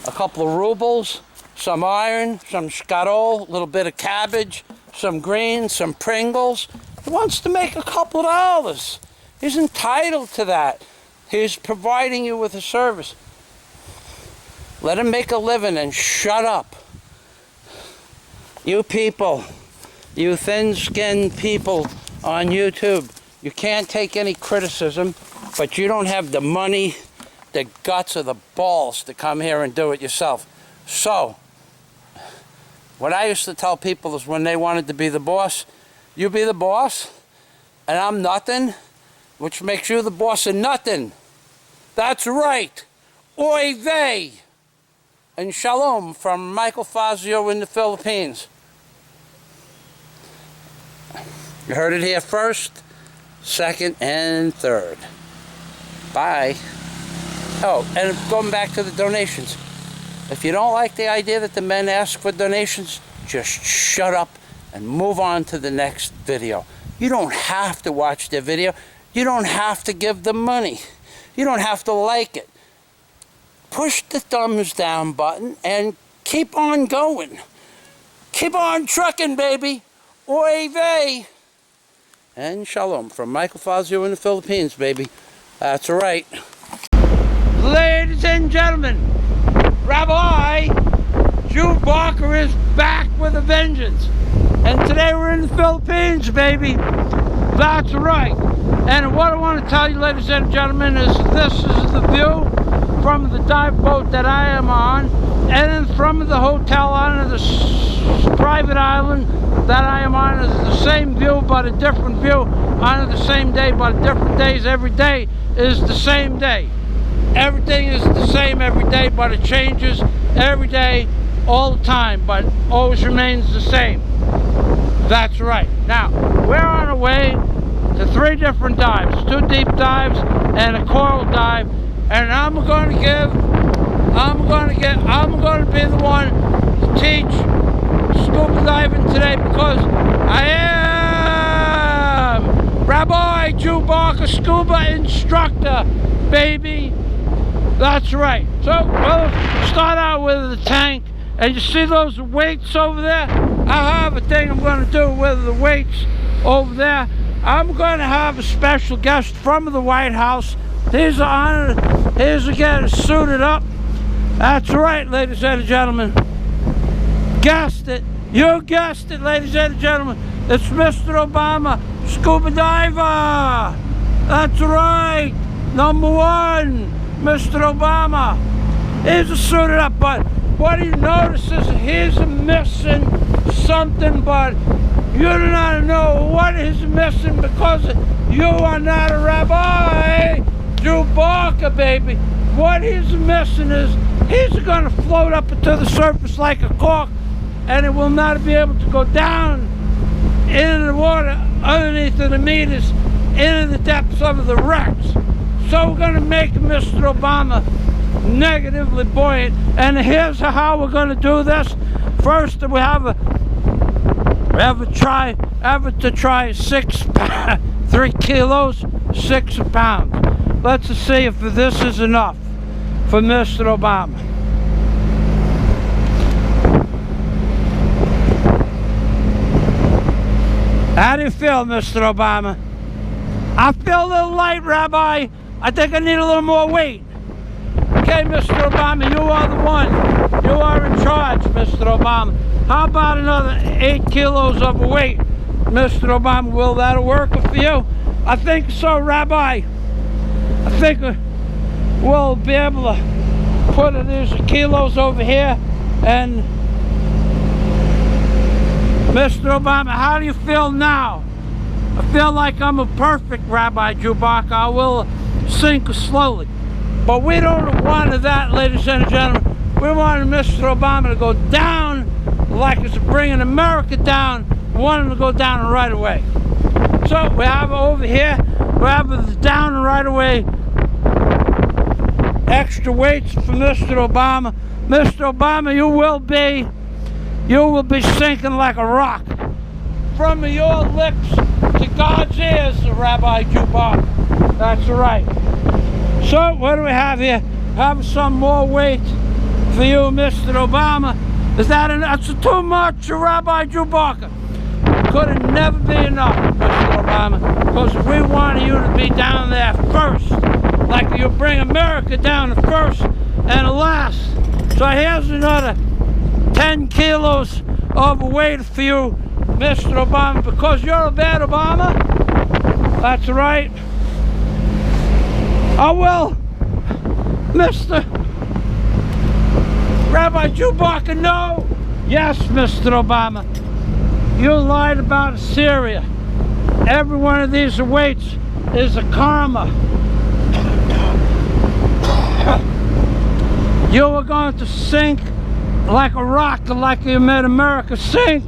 a couple of rubles, some iron, some scuttle, a little bit of cabbage, some greens, some Pringles. He wants to make a couple of dollars. He's entitled to that. He's providing you with a service. Let him make a living and shut up. You people, you thin-skinned people on YouTube, you can't take any criticism, but you don't have the money, the guts, or the balls to come here and do it yourself. So, what I used to tell people is when they wanted to be the boss, you be the boss, and I'm nothing, which makes you the boss of nothing. That's right. Oy vey. And shalom from Michael Fazio in the Philippines. You heard it here first, second, and third. Bye. Oh, and going back to the donations. If you don't like the idea that the men ask for donations, just shut up and move on to the next video. You don't have to watch their video. You don't have to give them money. You don't have to like it. Push the thumbs down button and keep on going. Keep on trucking, baby. Oy vey. And shalom from Michael Fazio in the Philippines, baby. That's right. Ladies and gentlemen, Rabbi Jew Barker is back with a vengeance. And today we're in the Philippines, baby. That's right. And what I want to tell you, ladies and gentlemen, is this is the view from the dive boat that I am on, and from the hotel on the private island that I am on is the same view, but a different view on the same day, but different days. Every day is the same day. Everything is the same every day, but it changes every day, all the time, but always remains the same. That's right. Now, we're on our way to 3 different dives, 2 deep dives and a coral dive, and I'm going to be the one to teach scuba diving today, because I am Rabbi Chewbacca, scuba instructor, baby. That's right. So we'll start out with the tank, and you see those weights over there? I have a thing I'm going to do with the weights over there. I'm going to have a special guest from the White House. He's again suited up. That's right, ladies and gentlemen. Guessed it. You guessed it, ladies and gentlemen. It's Mr. Obama, scuba diver. That's right. Number 1, Mr. Obama. He's suited up, but what he notices, he's missing something, but you do not know what he's missing, because you are not a Rabbi Chewbacca, baby. What he's missing is he's going to float up to the surface like a cork, and it will not be able to go down into the water underneath the meters, into the depths of the wrecks. So we're going to make Mr. Obama negatively buoyant, and here's how we're going to do this. First, we have to try 3 kilos, 6 pounds. Let's see if this is enough for Mr. Obama. How do you feel, Mr. Obama? I feel a little light, Rabbi. I think I need a little more weight. Okay, Mr. Obama, you are the one. You are in charge, Mr. Obama. How about another 8 kilos of weight, Mr. Obama? Will that work for you? I think so, Rabbi. I think we'll be able to put these kilos over here. And Mr. Obama, how do you feel now? I feel like I'm a perfect Rabbi Chewbacca. I will sink slowly. But we don't want that, ladies and gentlemen. We want Mr. Obama to go down like it's bringing America down. We want him to go down right away. So we have over here, we have the down right away extra weights for Mr. Obama. Mr. Obama, you will be sinking like a rock. From your lips to God's ears, Rabbi Chewbacca. That's right. So what do we have here? Have some more weight for you, Mr. Obama. Is that enough? That's too much, Rabbi Chewbacca. Could it never be enough, Mr. Obama? Because we want you to be down there first, like you bring America down first and last. So here's another 10 kilos of weight for you, Mr. Obama, because you're a bad Obama. That's right. Oh, well, Mr. Rabbi Chewbacca, no. Yes, Mr. Obama. You lied about Syria. Every one of these weights is a karma. You were going to sink like a rock, like you made America sink.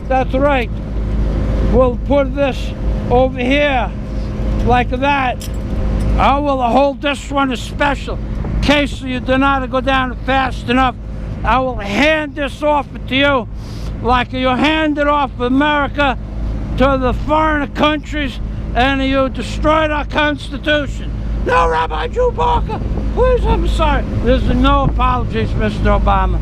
That's right. We'll put this over here like that. Oh, well, hold this one is special. In case you do not go down fast enough, I will hand this off to you like you handed off America to the foreign countries and you destroyed our Constitution. No, Rabbi Chewbacca, please, I'm sorry. There's no apologies, Mr. Obama.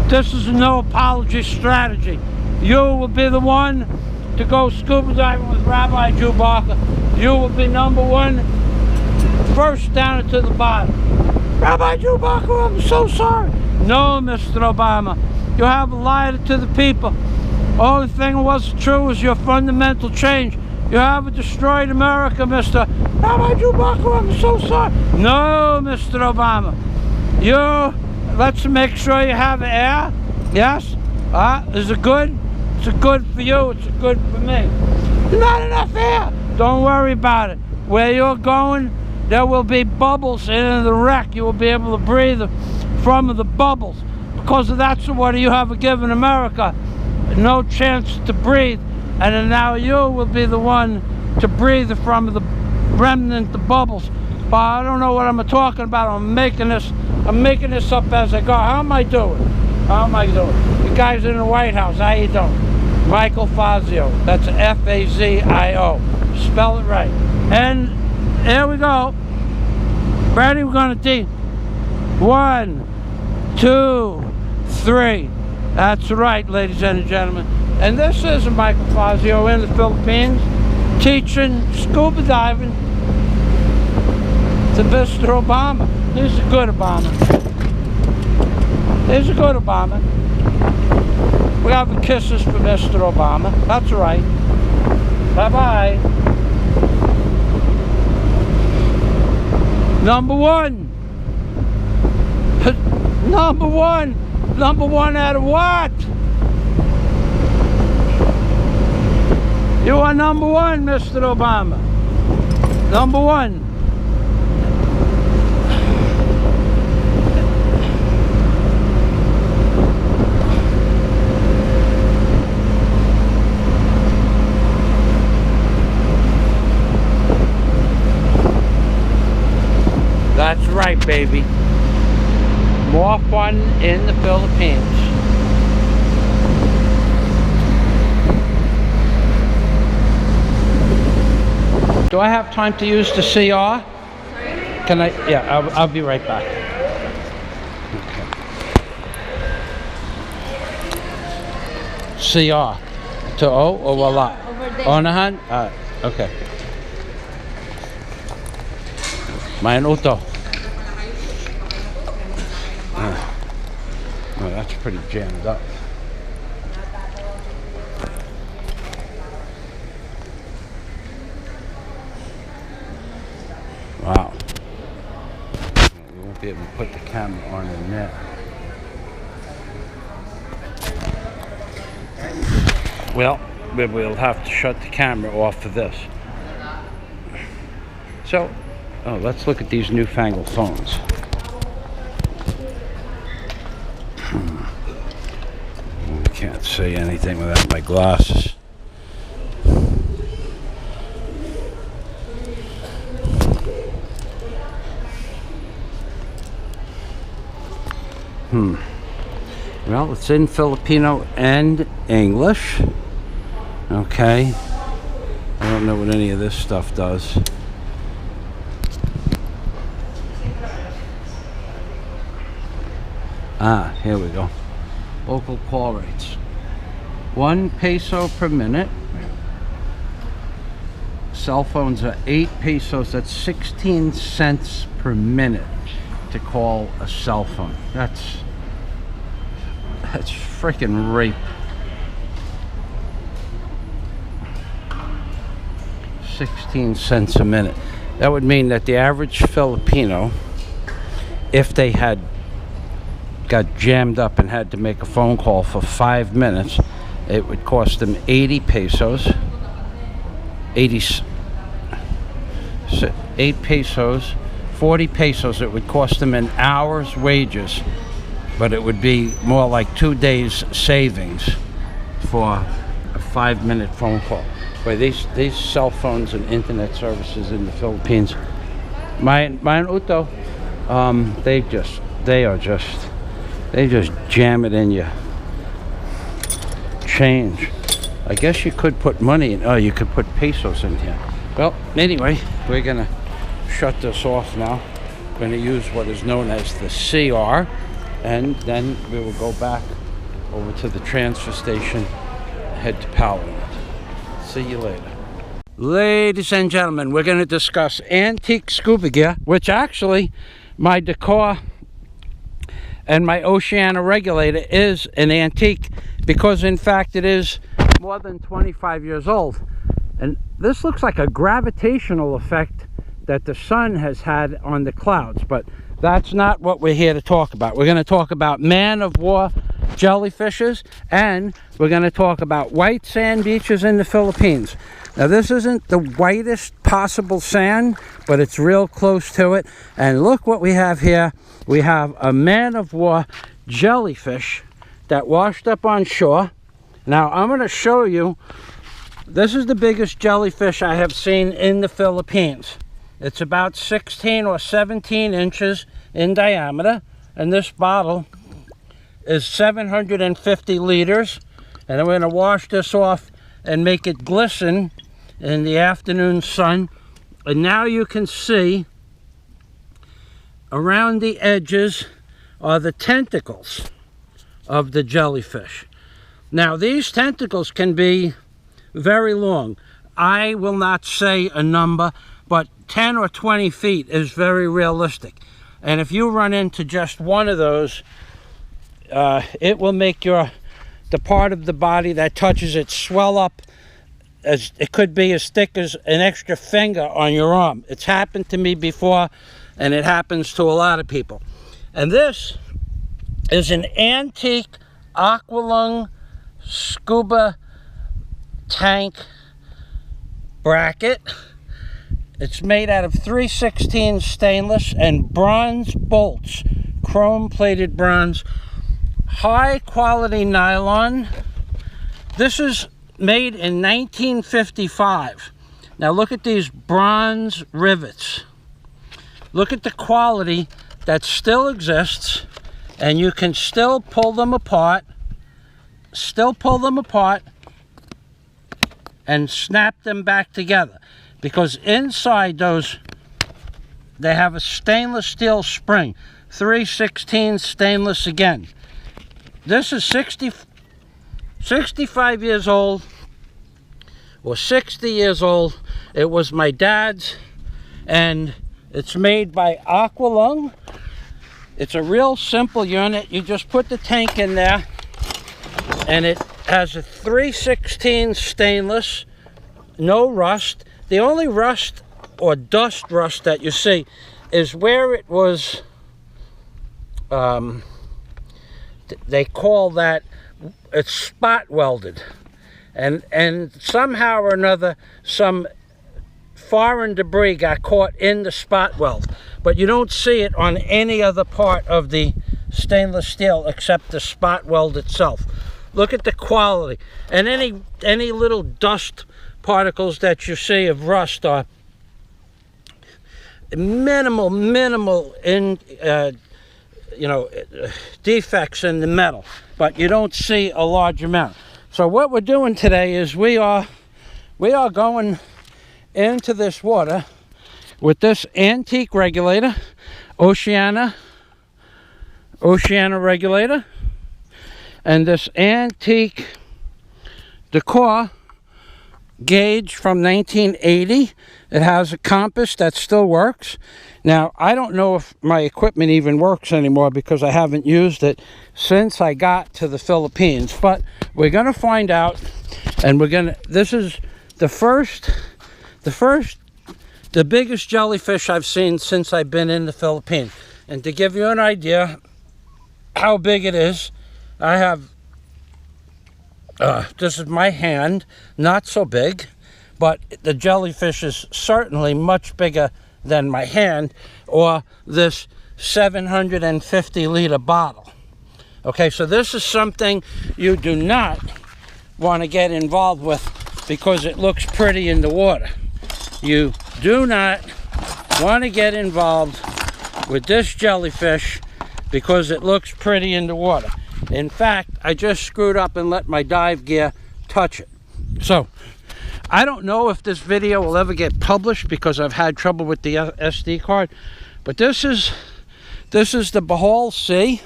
This is a no apology strategy. You will be the one to go scuba diving with Rabbi Chewbacca. You will be number 1, first down to the bottom. Rabbi Chewbacca, I'm so sorry. No, Mr. Obama, you have lied to the people. Only thing was true is your fundamental change. You haven't destroyed America, Mr. Rabbi Chewbacca, I'm so sorry. No, Mr. Obama. Let's make sure you have air. Yes? Is it good? It's good for you, it's good for me. There's not enough air. Don't worry about it. Where you're going, there will be bubbles in the wreck. You will be able to breathe from the bubbles. Because that's what you have given America. No chance to breathe. And then now you will be the one to breathe from the remnant, the bubbles. But I don't know what I'm talking about. I'm making this up as I go. How am I doing? How am I doing? You guys in the White House, how you doing? Michael Fazio. That's F-A-Z-I-O. Spell it right. And here we go. Ready? We're gonna do 1, 2, 3. That's right, ladies and gentlemen. And this is Michael Fazio in the Philippines, teaching scuba diving to Mr. Obama. He's a good Obama. He's a good Obama. We have the kisses for Mr. Obama. That's right. Bye-bye. Number one. Number one. Number one out of what? You are number one, Mr. Obama. Number one. That's right, baby. More fun in the Philippines. Do I have time to use the CR? Sorry? Can I? Yeah, I'll be right back. Okay. CR. To O or wala? Onahan? Okay. Mayan uto. Oh, that's pretty jammed up. Wow. You won't be able to put the camera on the net. Well, we'll have to shut the camera off for this. So, let's look at these newfangled phones. Can't see anything without my glasses. Well, it's in Filipino and English. Okay. I don't know what any of this stuff does. Here we go. Local call rates. 1 peso per minute. Cell phones are 8 pesos. That's 16 cents per minute to call a cell phone. That's freaking rape. 16 cents a minute. That would mean that the average Filipino, if they had got jammed up and had to make a phone call for 5 minutes, it would cost them 80 pesos. 8 pesos, 40 pesos. It would cost them an hour's wages, but it would be more like 2 days savings for a 5-minute phone call. Boy, these cell phones and internet services in the Philippines, mine uto, they just jam it in you. Change. I guess you could put money in. Oh, you could put pesos in here. Well, anyway, we're gonna shut this off now. We're gonna use what is known as the CR, and then we will go back over to the transfer station, head to Powell. See you later. Ladies and gentlemen, we're gonna discuss antique scuba gear, which actually my decor and my Oceana regulator is an antique, because in fact it is more than 25 years old. And this looks like a gravitational effect that the sun has had on the clouds, but that's not what we're here to talk about. We're going to talk about man-of-war jellyfishes, and we're going to talk about white sand beaches in the Philippines. Now, this isn't the whitest possible sand, but it's real close to it. And look what we have here. We have a man-of-war jellyfish that washed up on shore. Now, I'm going to show you, this is the biggest jellyfish I have seen in the Philippines. It's about 16 or 17 inches in diameter, and this bottle is 750 liters. And I'm going to wash this off and make it glisten in the afternoon sun. And now you can see around the edges are the tentacles of the jellyfish. Now, these tentacles can be very long. I will not say a number, but 10 or 20 feet is very realistic. And if you run into just one of those, it will make the part of the body that touches it swell up. As it could be as thick as an extra finger on your arm. It's happened to me before, and it happens to a lot of people. And this is an antique aqualung scuba tank bracket. It's made out of 3/16 stainless and bronze bolts, chrome plated bronze, high quality nylon. This is made in 1955. Now look at these bronze rivets. Look at the quality that still exists, and you can still pull them apart, and snap them back together, because inside those they have a stainless steel spring, 3/16 stainless again. This is 65 years old or 60 years old. It was my dad's, and it's made by Aqualung. It's a real simple unit. You just put the tank in there, and it has a 3/16 stainless, no rust. The only rust or dust rust that you see is where it was, they call that, it's spot welded, and somehow or another some foreign debris got caught in the spot weld, but you don't see it on any other part of the stainless steel except the spot weld itself. Look at the quality, and any little dust particles that you see of rust are minimal in defects in the metal, but you don't see a large amount. So what we're doing today is we are going into this water with this antique regulator, Oceana regulator, and this antique decor gauge from 1980. It has a compass that still works. Now, I don't know if my equipment even works anymore because I haven't used it since I got to the Philippines, but we're going to find out. And this is the biggest jellyfish I've seen since I've been in the Philippines. And to give you an idea how big it is, I have, this is my hand, not so big, but the jellyfish is certainly much bigger than my hand, or this 750 liter bottle. Okay, so this is something you do not want to get involved with because it looks pretty in the water. You do not want to get involved with this jellyfish because it looks pretty in the water. In fact, I just screwed up and let my dive gear touch it. So I don't know if this video will ever get published because I've had trouble with the SD card, but this is the Bohol Sea,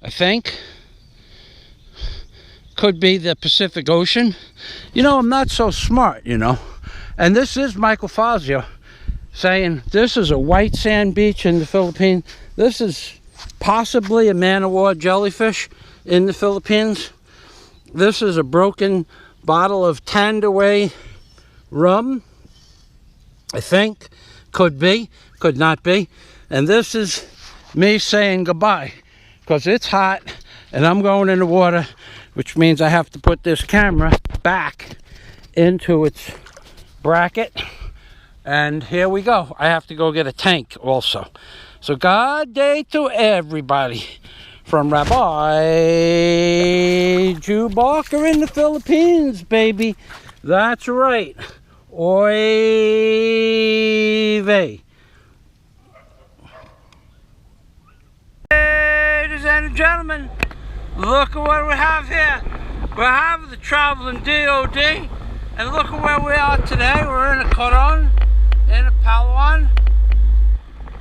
I think. Could be the Pacific Ocean. You know, I'm not so smart, you know. And this is Michael Fazio saying this is a white sand beach in the Philippines. This is possibly a man-of-war jellyfish in the Philippines. This is a broken bottle of Tandaway rum, I think. Could be, could not be. And this is me saying goodbye, because it's hot and I'm going in the water, which means I have to put this camera back into its bracket. And here we go. I have to go get a tank also. So God day to everybody from Rabbi Jew Barker in the Philippines, baby. That's right. Oy vey. Ladies and gentlemen, look at what we have here. We have the traveling DOD, and look at where we are today. We're in a Coron, in a Palawan,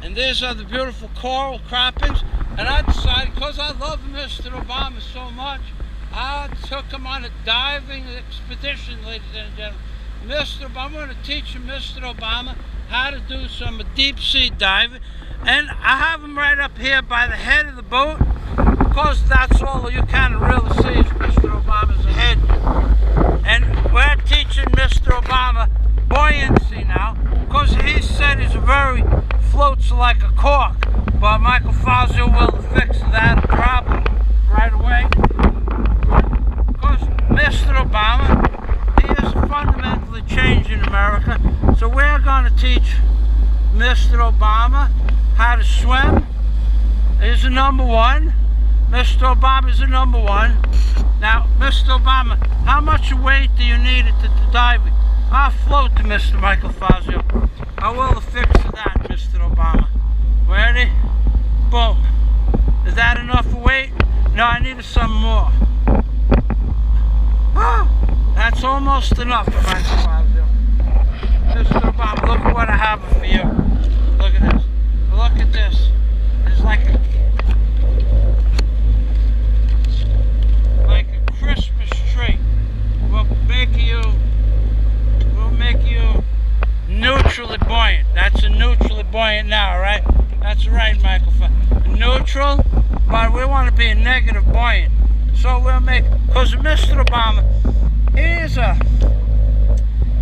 and these are the beautiful coral croppings. And I decided, because I love Mr. Obama so much, I took him on a diving expedition, ladies and gentlemen. Mr. Obama, I'm going to teach Mr. Obama how to do some deep sea diving. And I have him right up here by the head of the boat, because that's all you can really see is Mr. Obama's head. And we're teaching Mr. Obama buoyancy now, because he said he's floats like a cork. But Michael Fazio will fix that problem right away. Because Mr. Obama, he is fundamentally changing America. So we're going to teach Mr. Obama how to swim. He's the #1. Mr. Obama is the #1. Now, Mr. Obama, how much weight do you need to dive? I'll float to Mr. Michael Fazio. I will fix that, Mr. Obama. Ready? Boom. Is that enough weight? No, I needed some more. Oh, that's almost enough for Michael Fazio. Mr. Obama, look at what I have for you. Look at this. Look at this. It's like a Christmas tree. We'll make you neutrally buoyant. That's a neutrally buoyant now, right? That's right, Michael. Neutral, but we want to be a negative buoyant. So we'll make, because Mr. Obama,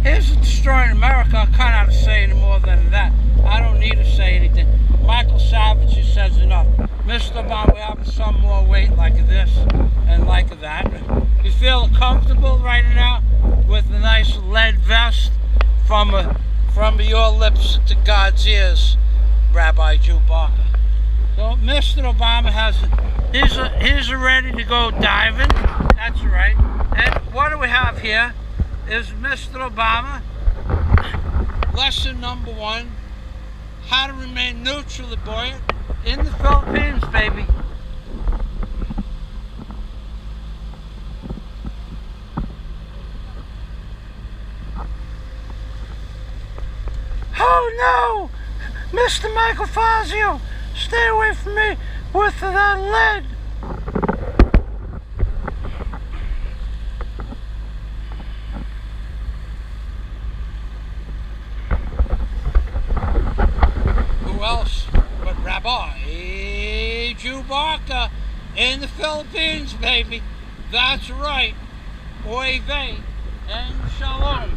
he's destroying America. I can't have to say any more than that. I don't need to say anything. Michael Savage, he says enough. Mr. Obama, we have some more weight like this and like that. You feel comfortable right now with a nice lead vest from your lips to God's ears, Rabbi Jew Barker. So Mr. Obama he's ready to go diving. That's right. And what do we have here is Mr. Obama, lesson #1, how to remain neutrally buoyant in the Philippines, baby. Oh no! Mr. Michael Fazio, stay away from me with that lead. Who else but Rabbi Jew Barker in the Philippines, baby. That's right. Oy vey and shalom.